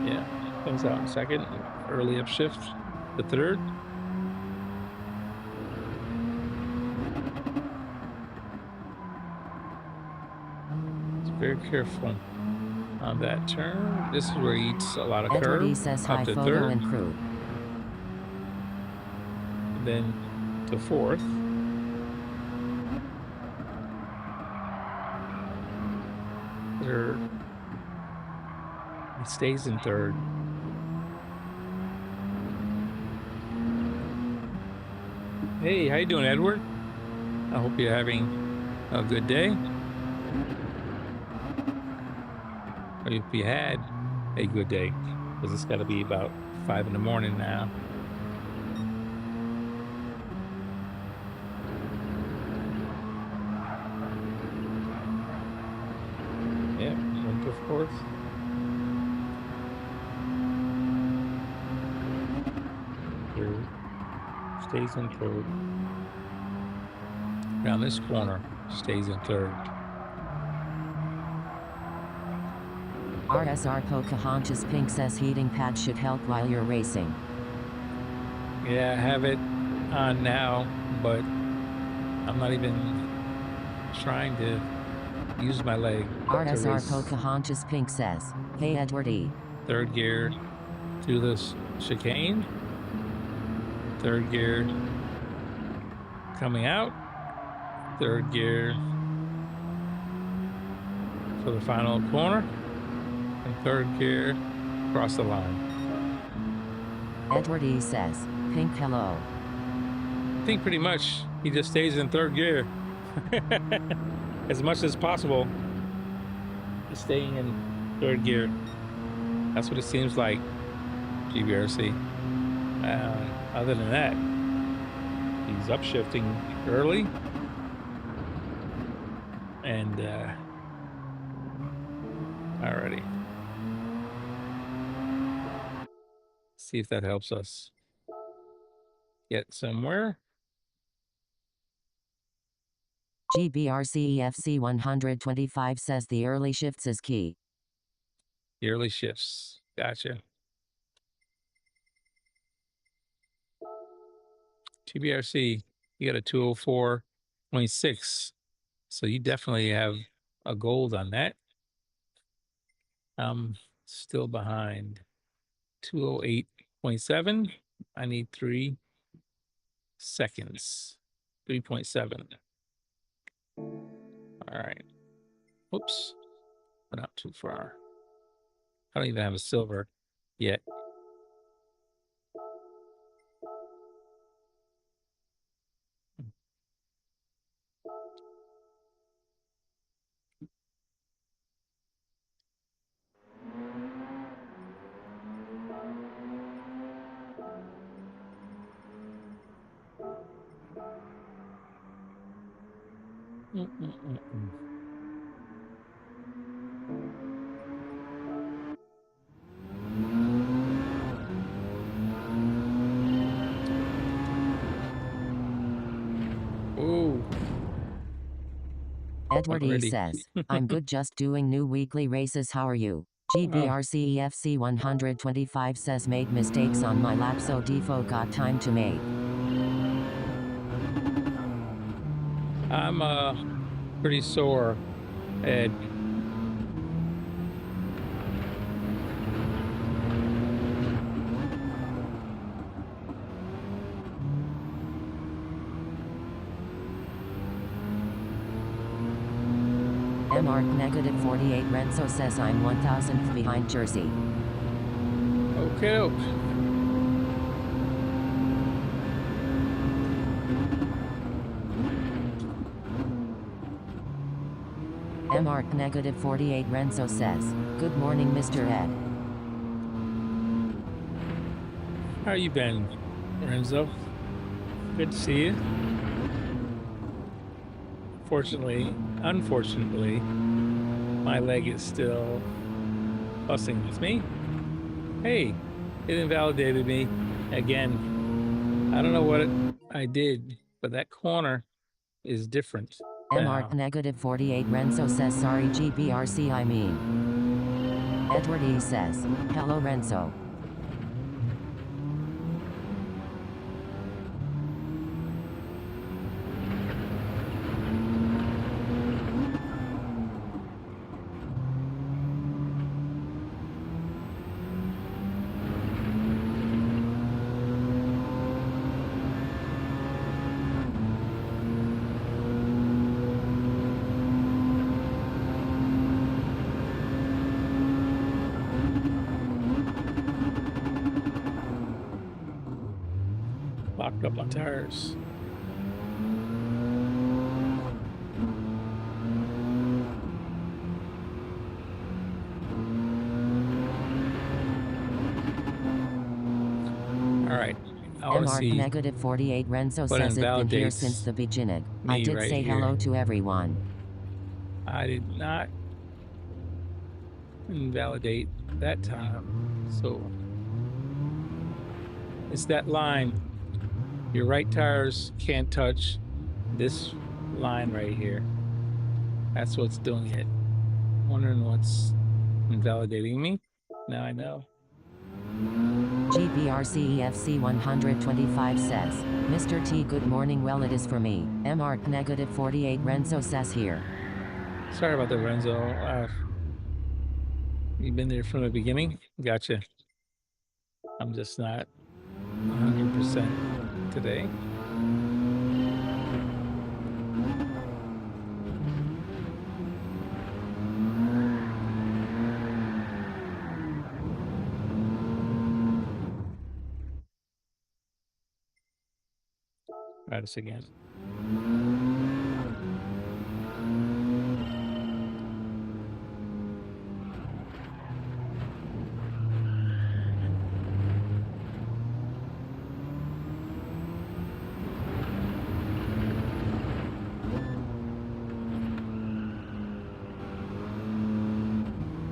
yeah, comes out in second. Early upshift, the third. Very careful on that turn. This is where he eats a lot of curve. Edward E says hi, to photo third, and crew. then to fourth. Third. He stays in third. Hey, how you doing, Edward? I hope you're having a good day. Or if you had a good day, because it's got to be about 5 in the morning now. Yeah, went to fourth. Third. Stays in third. Around this corner, stays in third. RSR Pocahontas Pink says heating pad should help while you're racing. Yeah, I have it on now, but I'm not even trying to use my leg. RSR Pocahontas Pink says, hey Edward E. Third gear through this chicane. Third gear coming out. Third gear for the final corner. And third gear across the line. Edward E says, Pink hello. I think pretty much he just stays in third gear as much as possible. He's staying in third gear. That's what it seems like, GBRC. Other than that, He's upshifting early. And alrighty. See if that helps us get somewhere. GBRCEFC 125 says the early shifts is key. The early shifts. Gotcha. GBRC, you got a 204.6. So you definitely have a gold on that. I'm still behind. 208.7. I need 3 seconds. 3.7. All right. Oops. Went out too far. I don't even have a silver yet. Ooh. Edward E Already. says, I'm good, just doing new weekly races. How are you? GBRCEFC 125 says made mistakes on my lap, so defo got time to make. I'm pretty sore, Ed. MR negative 48 Renzo says I'm 1,000th behind Jersey. Okay. MR negative 48 Renzo says, good morning, Mr. Ed. How you been, Renzo? Good to see you. Unfortunately, my leg is still fussing with me. Hey, it invalidated me again. I don't know what I did, but that corner is different. MR negative 48 Renzo says sorry GBRC I mean. Edward E says, hello Renzo. Locked up on tires. All right. MR negative 48 Renzo says it's been here since the beginning. I did right say here. hello to everyone. I did not invalidate that time. So it's that line. Your right tires can't touch this line right here. That's what's doing it. Wondering what's invalidating me. Now I know. GBRCEFC 125 says, Mr. T, good morning. Well, it is for me. MR negative 48 Renzo says here. Sorry about that, Renzo. You've been there from the beginning. Gotcha. I'm just not 100% today. Try this again.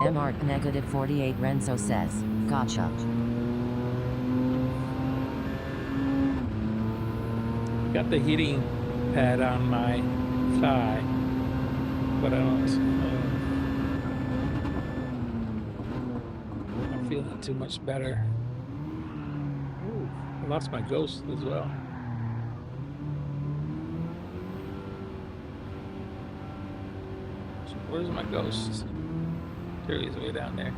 MR negative 48 Renzo says, gotcha. Got the heating pad on my thigh, but I don't. I'm feeling too much better. Ooh, I lost my ghost as well. So where's my ghost? There he is, way down there.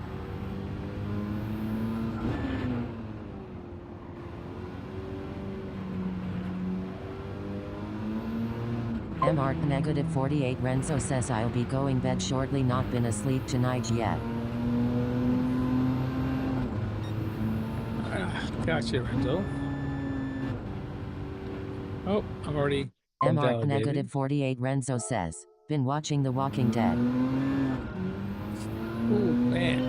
MR negative 48 Renzo says I'll be going bed shortly, not been asleep tonight yet. Gotcha, Renzo. Oh, I'm already MR invalidated. negative 48 Renzo says, been watching The Walking Dead. Ooh, man.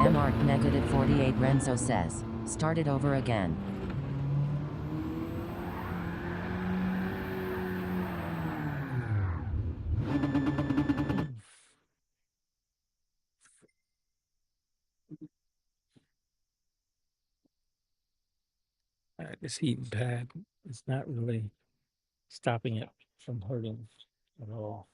MR negative 48 Renzo says, started over again. This heating pad is not really stopping it from hurting at all.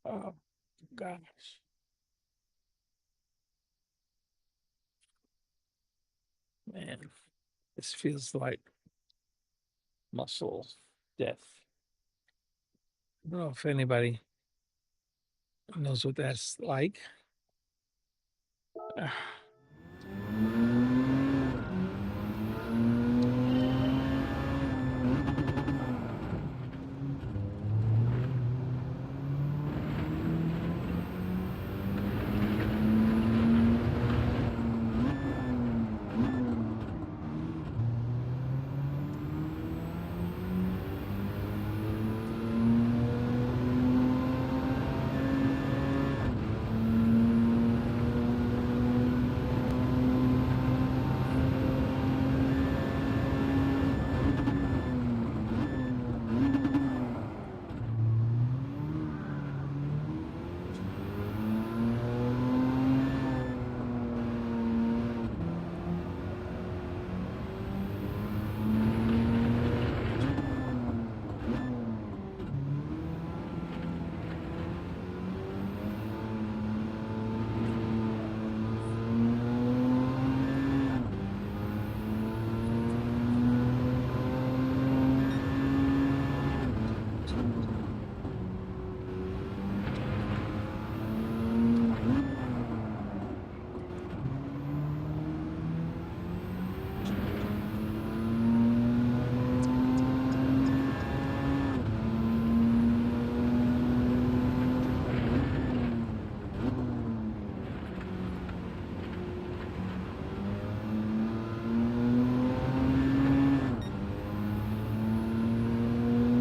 Oh, gosh. Man, this feels like muscle death. I don't know if anybody knows what that's like.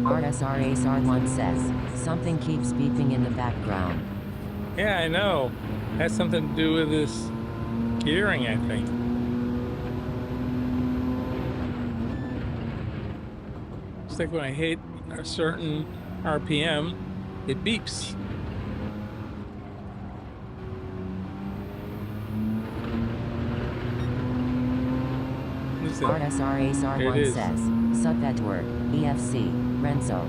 RSRASR1 says, something keeps beeping in the background. Yeah, I know. Has something to do with this gearing, I think. It's like when I hit a certain RPM, it beeps. RSRASR1 says, Sup Edward, EFC, Renzo.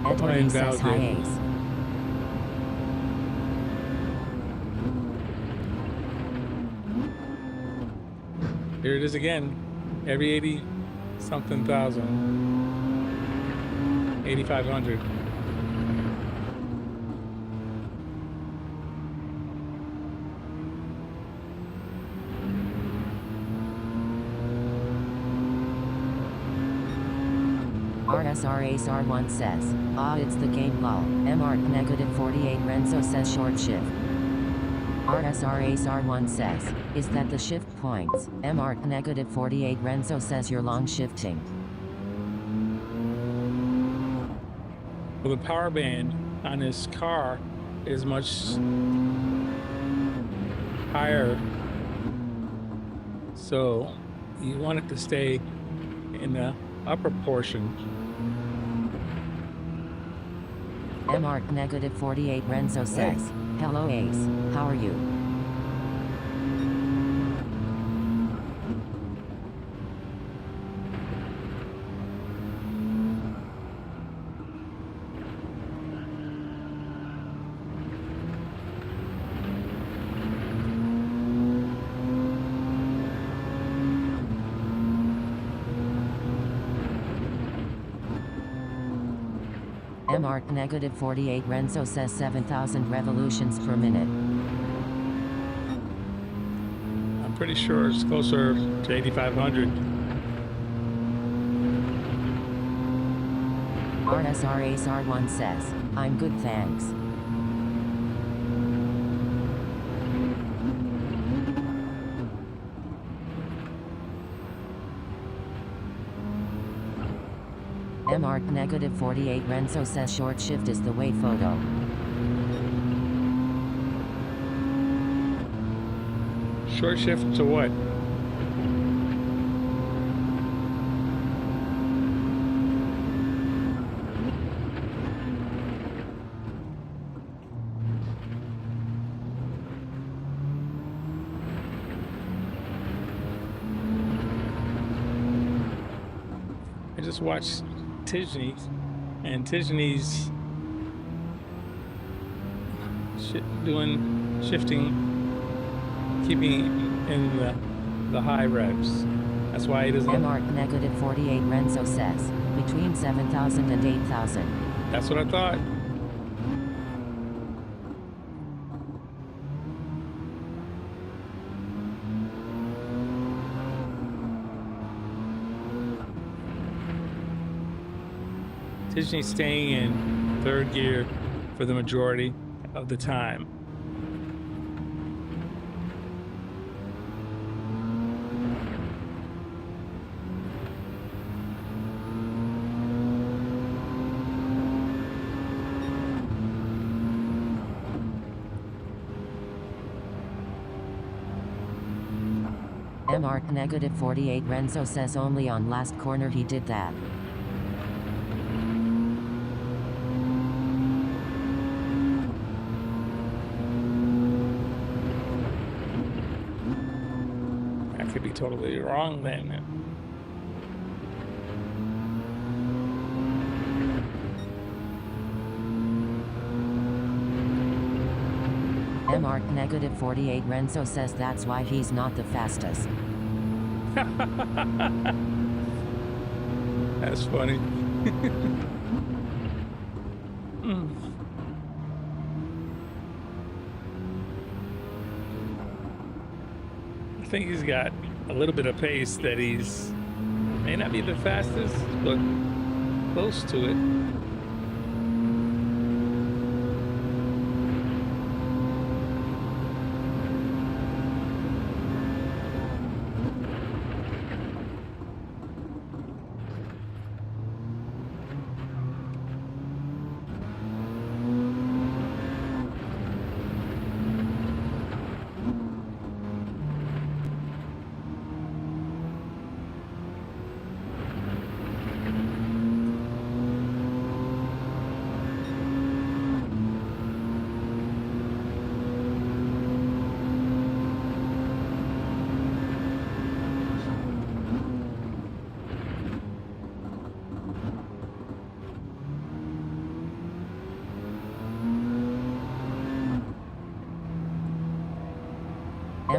Edward says hi Ace. Here it is again, every 80 something thousand, 8,500. RSRASR1 says, it's the game lol. MR negative 48 Renzo says short shift. RSRASR1 says, is that the shift points? MR negative 48 Renzo says you're long shifting. Well, the power band on this car is much higher. So you want it to stay in the upper portion. MARC negative 48 Renzo says, hello Ace, how are you? MARC negative 48 Renzo says 7,000 revolutions per minute. I'm pretty sure it's closer to 8,500. RSR Ace R1 says, I'm good thanks. MARC negative 48 Renzo says short shift is the way photo. Short shift to what? I just watched Tisney, and Tisney's shifting, keeping in the high revs. That's why he doesn't. MARC negative 48 Renzo says, between 7,000 and 8,000. That's what I thought. Disney's staying in third gear for the majority of the time. MARC negative 48 Renzo says only on last corner he did that. I could be totally wrong then. MARC negative 48 Renzo says that's why he's not the fastest. That's funny. I think he's got a little bit of pace that he's may not be the fastest, but close to it.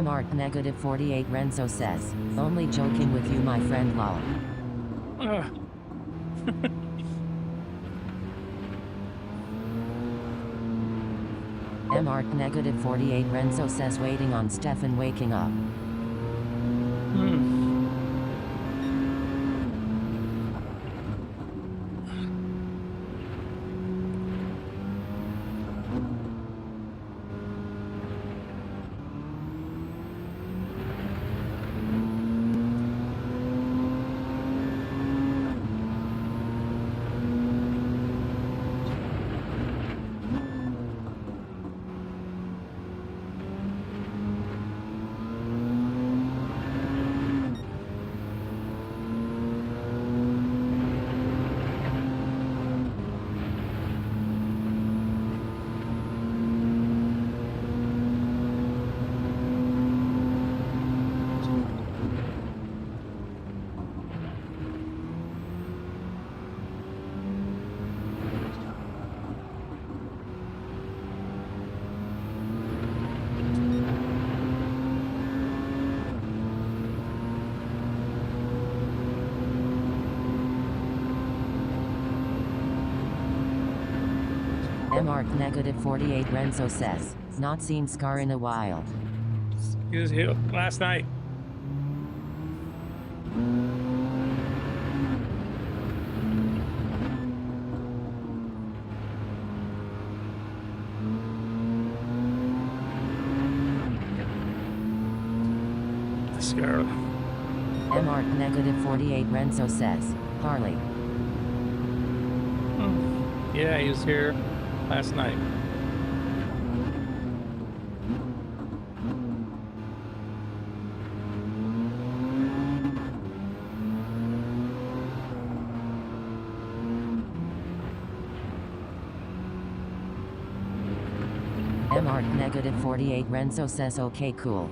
MARC negative 48 Renzo says, only joking with you my friend lol. MARC negative 48 Renzo says waiting on Stefan waking up. MARC negative 48 Renzo says, not seen Scar in a while. He was here last night. Scar. MARC negative 48 Renzo says, Harley. Yeah, he was here last night. MARC negative 48 Renzo says okay cool.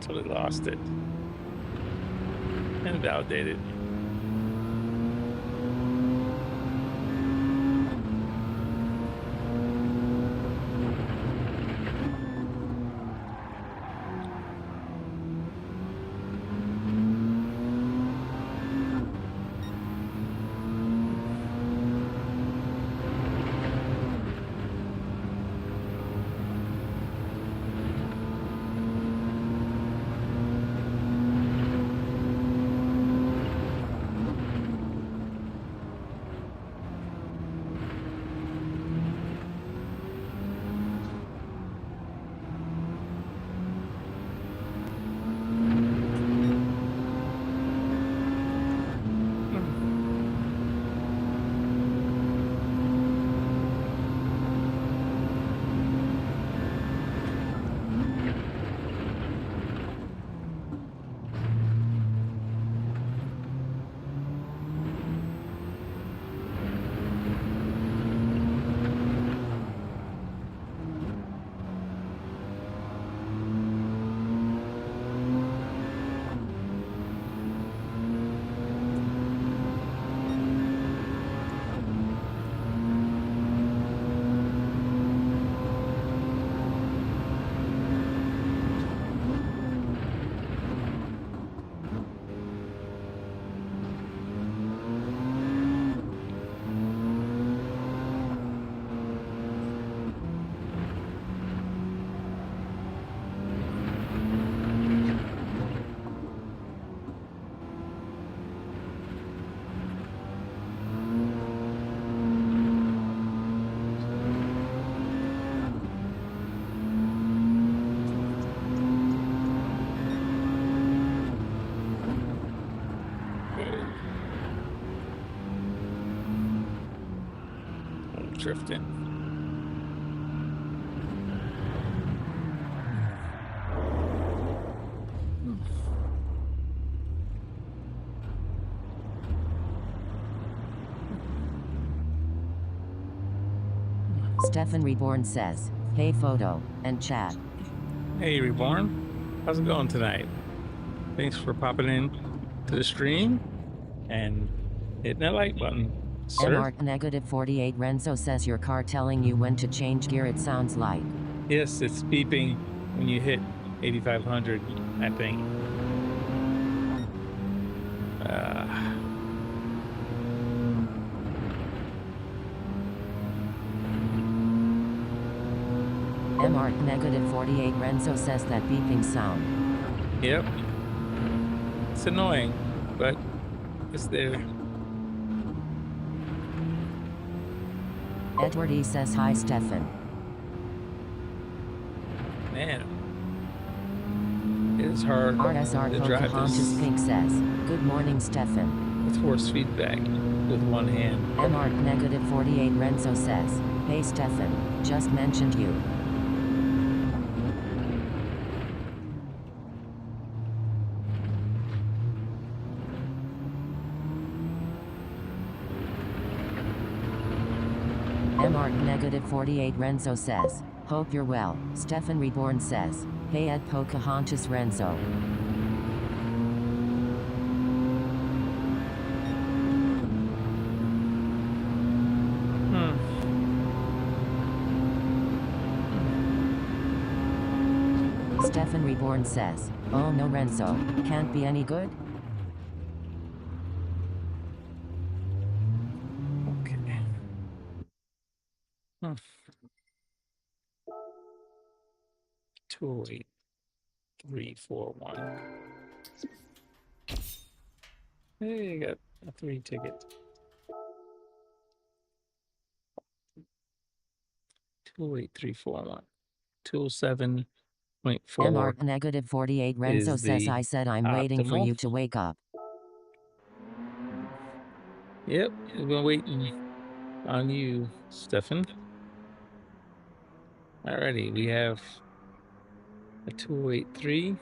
Totally lost it. Invalidated. Drifting. Stefan Reborn says, hey photo, and chat. Hey Reborn, how's it going tonight? Thanks for popping in to the stream and hitting that like button. MARC negative 48 Renzo says your car telling you when to change gear it sounds like. Yes, it's beeping when you hit 8,500, I think. MARC negative 48 Renzo says that beeping sound. Yep. It's annoying, but it's there. Edward E says hi Stefan. Man, it's hard RSR to drive Pocahontas this Pink says, good morning Stefan. with force feedback with one hand. MARC negative 48 Renzo says, hey Stefan, just mentioned you. MARC negative 48 Renzo says, hope you're well. Stefan Reborn says, hey at Pocahontas Renzo. Stefan Reborn says, "Oh no, Renzo, can't be any good." Okay. Hmm. 208-341. Hey, you got a 3 ticket. 208-341. 207.4 MR negative 48 Renzo is says, the "I said I'm waiting for optimal. you to wake up." Yep, we've been waiting on you, Stefan. Alrighty, we have a 283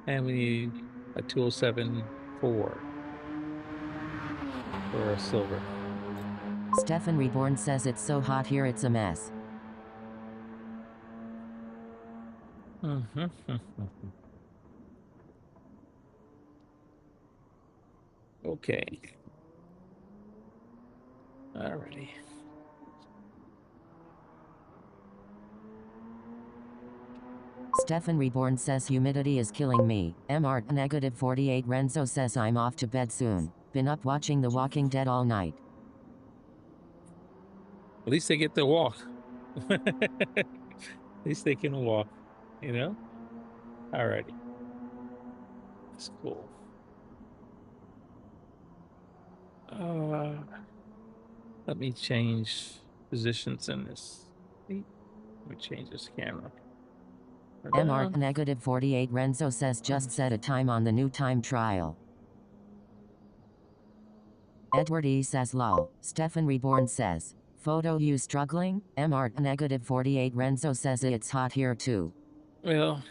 and we need a 207.4 for a silver. Stefan Reborn says, "It's so hot here, it's a mess." Okay. Alrighty. Stefan Reborn says, "Humidity is killing me." MR negative 48 Renzo says, "I'm off to bed soon. Been up watching The Walking Dead all night." At least they get to walk. At least they can walk, you know? Alrighty. That's cool. Let me change positions in this. Let me change this camera. MR negative 48 Renzo says, "Just set a time on the new time trial." Edward E says, "Lol." Stefan Reborn says, "Photo you struggling?" MR negative 48 Renzo says, "It's hot here too." Well,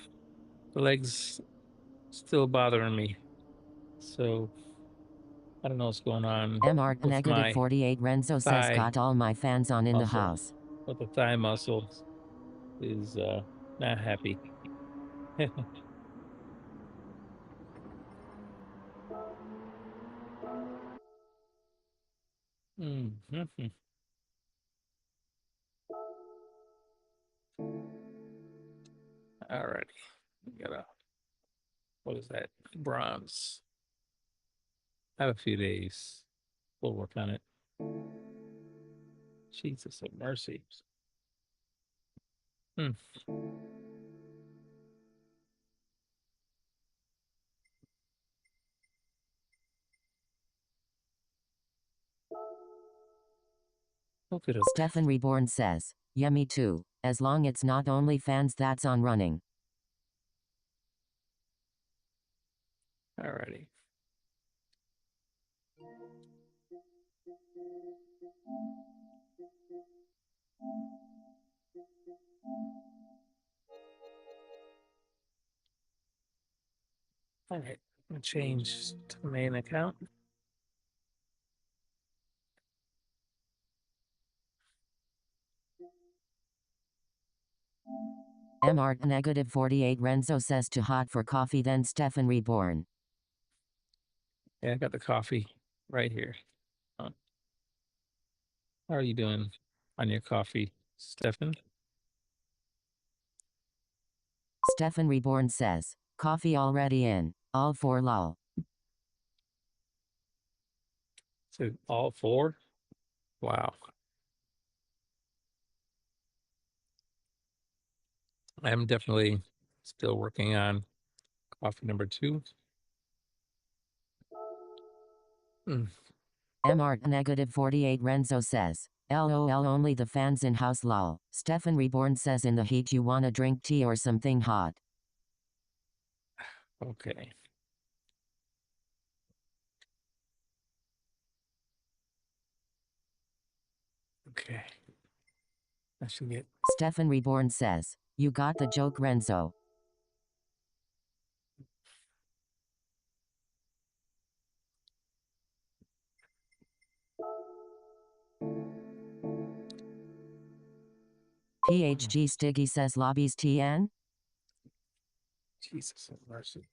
the legs still bothering me. So I don't know what's going on MR with negative my 48 Renzo says, thigh "Got all my fans on in the muscle. house." But the thigh muscle is not happy. Mhm. Alrighty. We got a, what is that? Bronze. I have a few days. We'll work on it. Jesus of mercy. Hmm. Look at it. Stefan Reborn says, "Yeah, me too. As long it's not OnlyFans that's on running." Alrighty. All right. I'm gonna change to the main account. MR negative 48 Renzo says, "Too hot for coffee." Then Stefan Reborn. Yeah, I got the coffee right here. How are you doing on your coffee, Stefan? Stefan Reborn says, "Coffee already in. All for lol." So all 4? Wow. I'm definitely still working on coffee number 2. Mm. MR negative 48 Renzo says, "LOL, only the fans in house lol." Stefan Reborn says, "In the heat you wanna drink tea or something hot." Okay. Okay. I should get Stefan Reborn says, "You got the joke, Renzo." PHG Stiggy says, "Lobbies TN?" Jesus have mercy.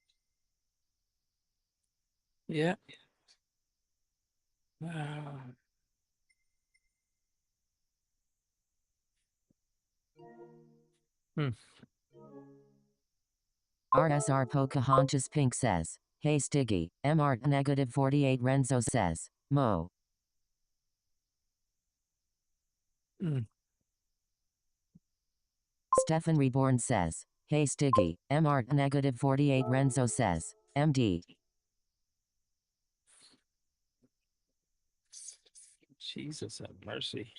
Yeah. Ah. Hmm. RSR Pocahontas Pink says, hey Stiggy, MR negative 48 Renzo says, Mo. Stefan Reborn says, hey Stiggy, MR negative 48 Renzo says, MD. Jesus have mercy.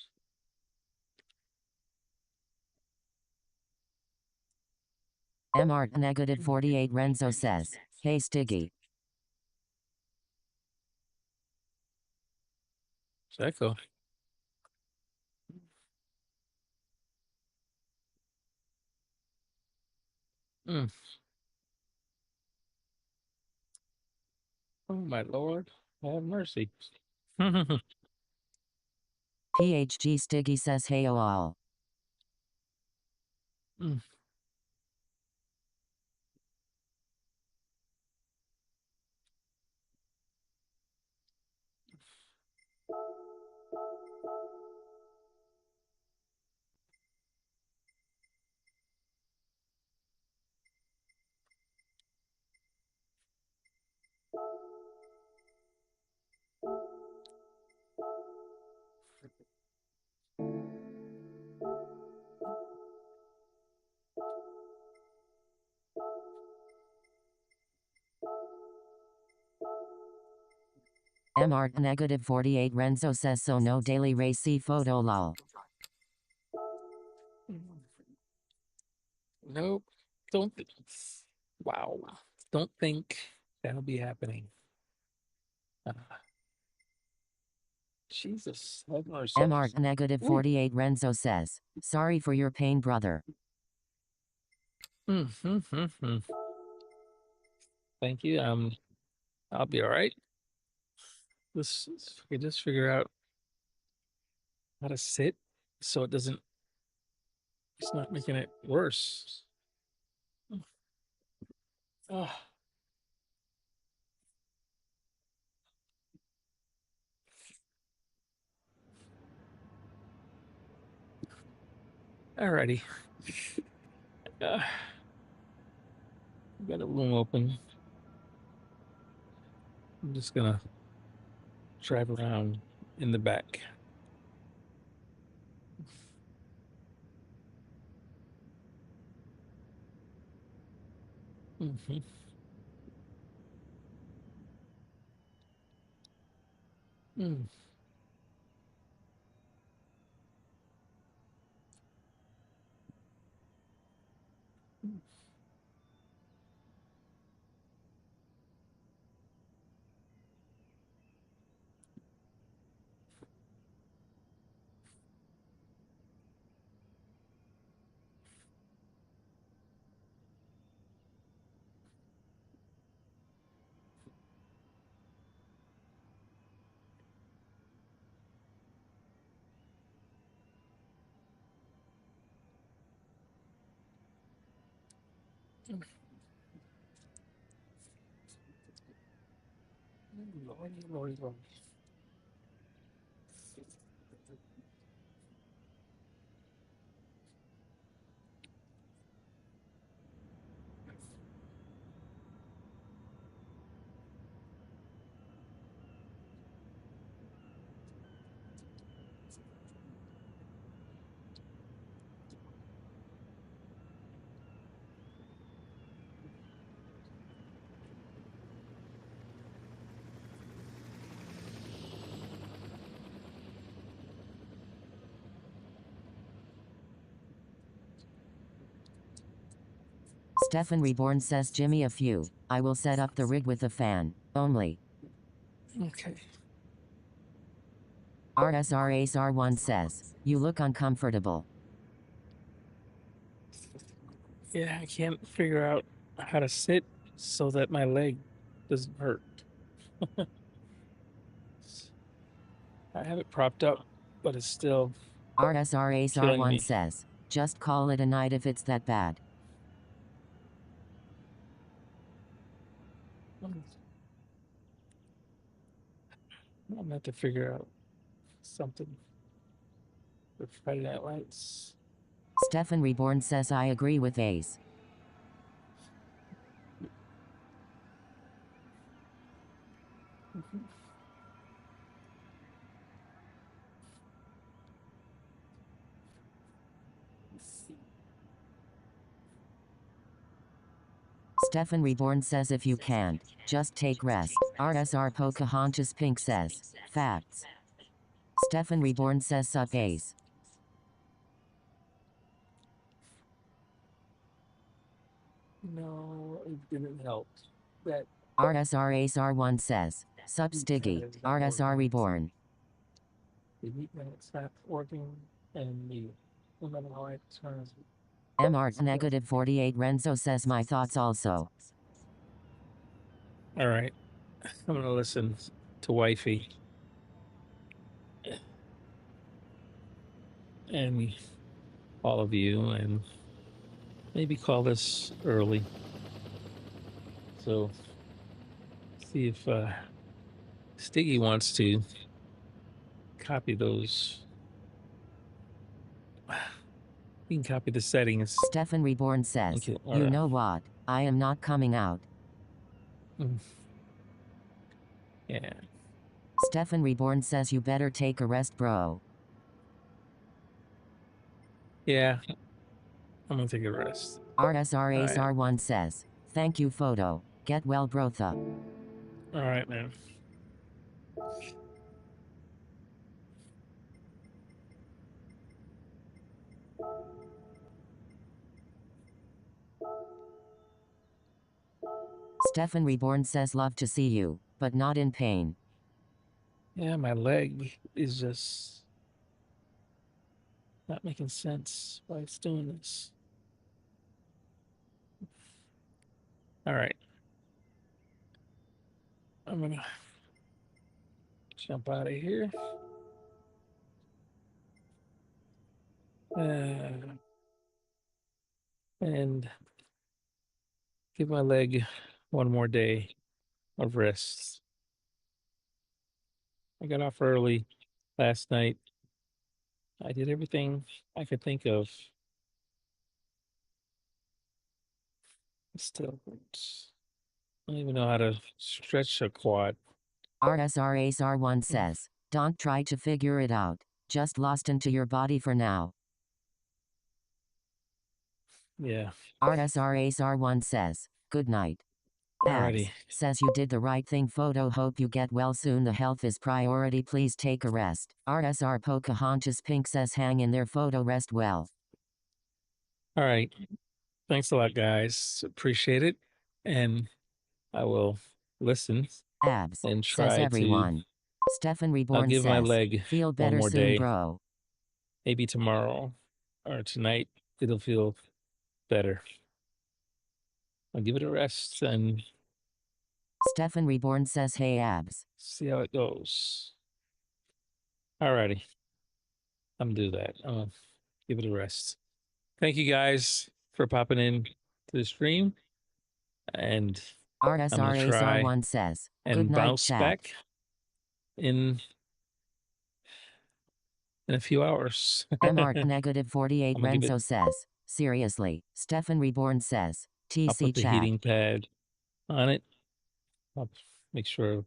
MR negative 48 Renzo says, hey Stiggy. Echo. Oh my Lord, have mercy. PHG Stiggy says hey all. MR negative 48 Renzo says so no daily race photo lol. Nope. Don't. Wow. Don't think that'll be happening. Jesus, have mercy. MR negative 48 Renzo says, sorry for your pain brother. Thank you. I'll be all right. Let's just figure out how to sit so it's not making it worse. Ah. Alrighty. Got a room open. I'm just gonna drive around in the back. Lordy. Stefan Reborn says Jimmy a few. I will set up the rig with a fan. Only. Okay. RSR Ace R1 says, you look uncomfortable. Yeah, I can't figure out how to sit so that my leg doesn't hurt. I have it propped up, but it's still RSR Ace killing R1 me. says, just call it a night if it's that bad. I'm gonna have to figure out something with Friday Night Lights. Stefan Reborn says I agree with Ace. Stefan Reborn says if you can't, just take rest. RSR Pocahontas Pink says, facts. Stefan Reborn says sup ace. No, it didn't help. That RSR Ace R1 says, sup Stiggy. RSR Reborn. the heat magnet's not working, and no matter how I turn. MR negative 48 Renzo says my thoughts also. All right, I'm gonna listen to wifey and all of you, and maybe call this early. So see if Stiggy wants to copy those. You can copy the settings. Stefan Reborn says, Okay, all you right. know what? I am not coming out. Yeah. Stefan Reborn says you better take a rest, bro. Yeah. I'm gonna take a rest. RSR Ace All R1 says, thank you photo. Get well brotha. All right, man. Stefan Reborn says love to see you, but not in pain. Yeah, my leg is just not making sense why it's doing this. All right. I'm gonna jump out of here. And give my leg one more day of rest. I got off early last night. I did everything I could think of. Still, I don't even know how to stretch a quad. RSR Ace R1 says, don't try to figure it out. Just lost into your body for now. Yeah. RSR Ace R1 says, good night. Abs Alrighty. says you did the right thing photo, hope you get well soon, the health is priority, please take a rest. RSR Pocahontas Pink says hang in there photo, rest well. All right. Thanks a lot, guys. Appreciate it. And I will listen Abs and says try to. everyone. Stefan I'll Reborn give my says, leg feel one better more soon, day. bro. Maybe tomorrow or tonight it'll feel better. I'll give it a rest and Stefan Reborn says hey Abs. see how it goes. Alrighty. I'm gonna do that. I'll give it a rest. Thank you guys for popping in to the stream. And I'm RSR gonna Ace try R1 says, and good night bounce chat. back in a few hours. MR negative 48 I'm gonna give Renzo says, seriously. Stefan Reborn says, I'll TC put the chat. heating pad on it. I'll make sure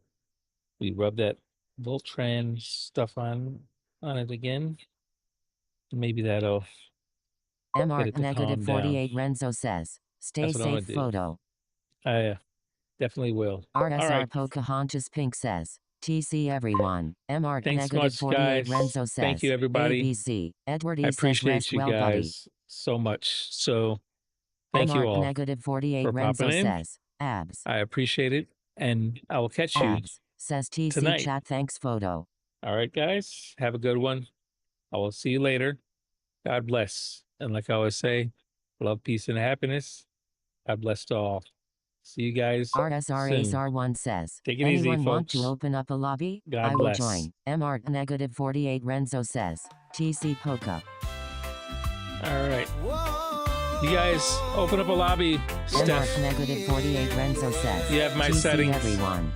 we rub that Voltran stuff on it again. Maybe that'll get MR it to negative calm down. 48 Renzo says, stay That's what I'm safe gonna do. photo. I definitely will. RSR All right. Pocahontas Pink says, TC everyone. MR Thanks negative much, 48 guys. Renzo says, Thank you, everybody. ABC. Edward I E says rest appreciate you well buddy. guys so much. So thank you MR all negative 48 for Renzo popping in. says, abs. I appreciate it. And I will catch you Abs says TC tonight. chat thanks photo. All right, guys. Have a good one. I will see you later. God bless. And like I always say, love, peace, and happiness. God bless to all. See you guys RSR soon. Ace R1 says, Take it anyone easy, want folks. to open up a lobby? God I will bless. join. MR negative 48 Renzo says, TC Poca. All right. Whoa. You guys open up a lobby. MR Steph, negative 48 Renzo says, you have my TC settings. everyone.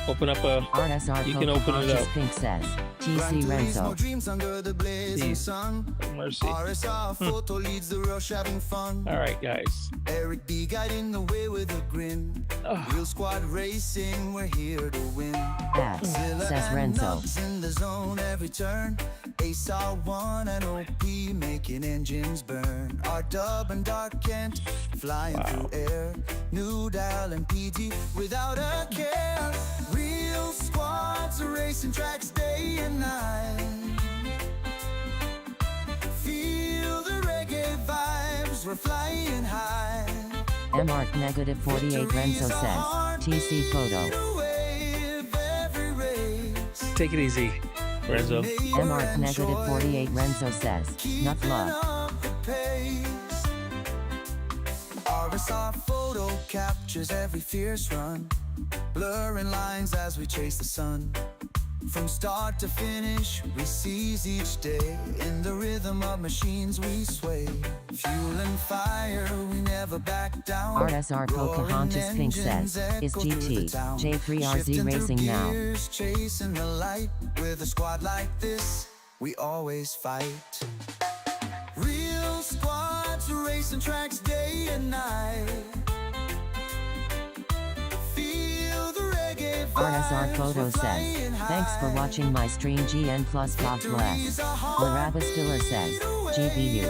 Open up a. RSR You can open it up. Pink says, Gran TC Turismo Renzo. dreams under the blazing Jeez. sun. Mercy. RSR photo leads the rush having fun. All right, guys. Eric B guiding the way with a grin. Ugh. Real squad racing, we're here to win. X Zilla says and Renzo. Nubs in the zone every turn. Ace R1 and OP making engines burn. R Dub and Dark Kent flying through air. New Dial and PG without a care. Real squads are racing tracks day and night. Feel the reggae vibes, we're flying high. MARC negative 48 Renzo says, TC photo. Take it easy, Renzo. MARC negative 48 Renzo says, Nut love. RSR photo captures every fierce run, blurring lines as we chase the sun. From start to finish, we seize each day. In the rhythm of machines we sway. Fuel and fire, we never back down. RSR Pocahontas Pink says, is GT J3RZ racing now? Chasing the light. With a squad like this, we always fight. Real squads racing tracks day and night. Feel the reggae RSR vibes, Photo we're says, flying thanks for high. watching my stream GN plus God bless. Larabas Filler says, GBU.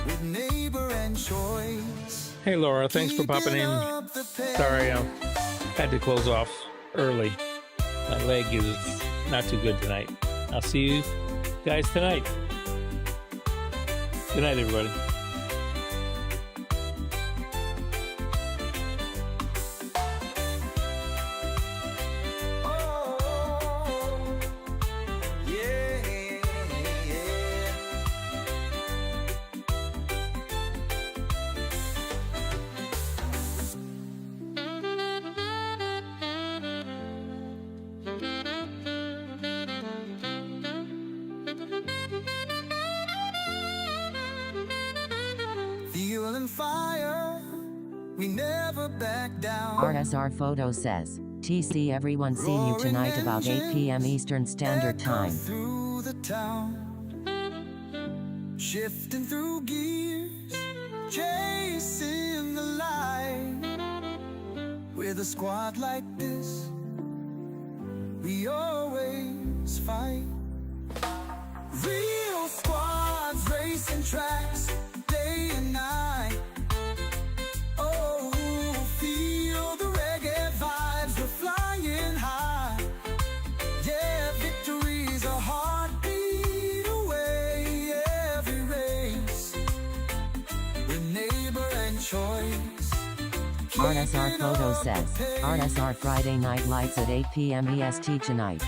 With neighbor and choice. Hey, Laura. Thanks for popping in. Sorry, I had to close off early. My leg is not too good tonight. I'll see you guys tonight. Good night, everybody. Fuel and fire, we never back down. RSR Photo says, TC everyone see you tonight about 8 p.m. Eastern Standard Time. Through the town, shifting through gears, chasing the light. With a squad like this, we always fight. Real squads racing tracks day and night. Oh, feel the reggae vibes, we're flying high. Yeah, victory's a heartbeat away. Every race with neighbor and choice. RSR Photo says, RSR Friday Night Lights at 8 p.m. EST tonight.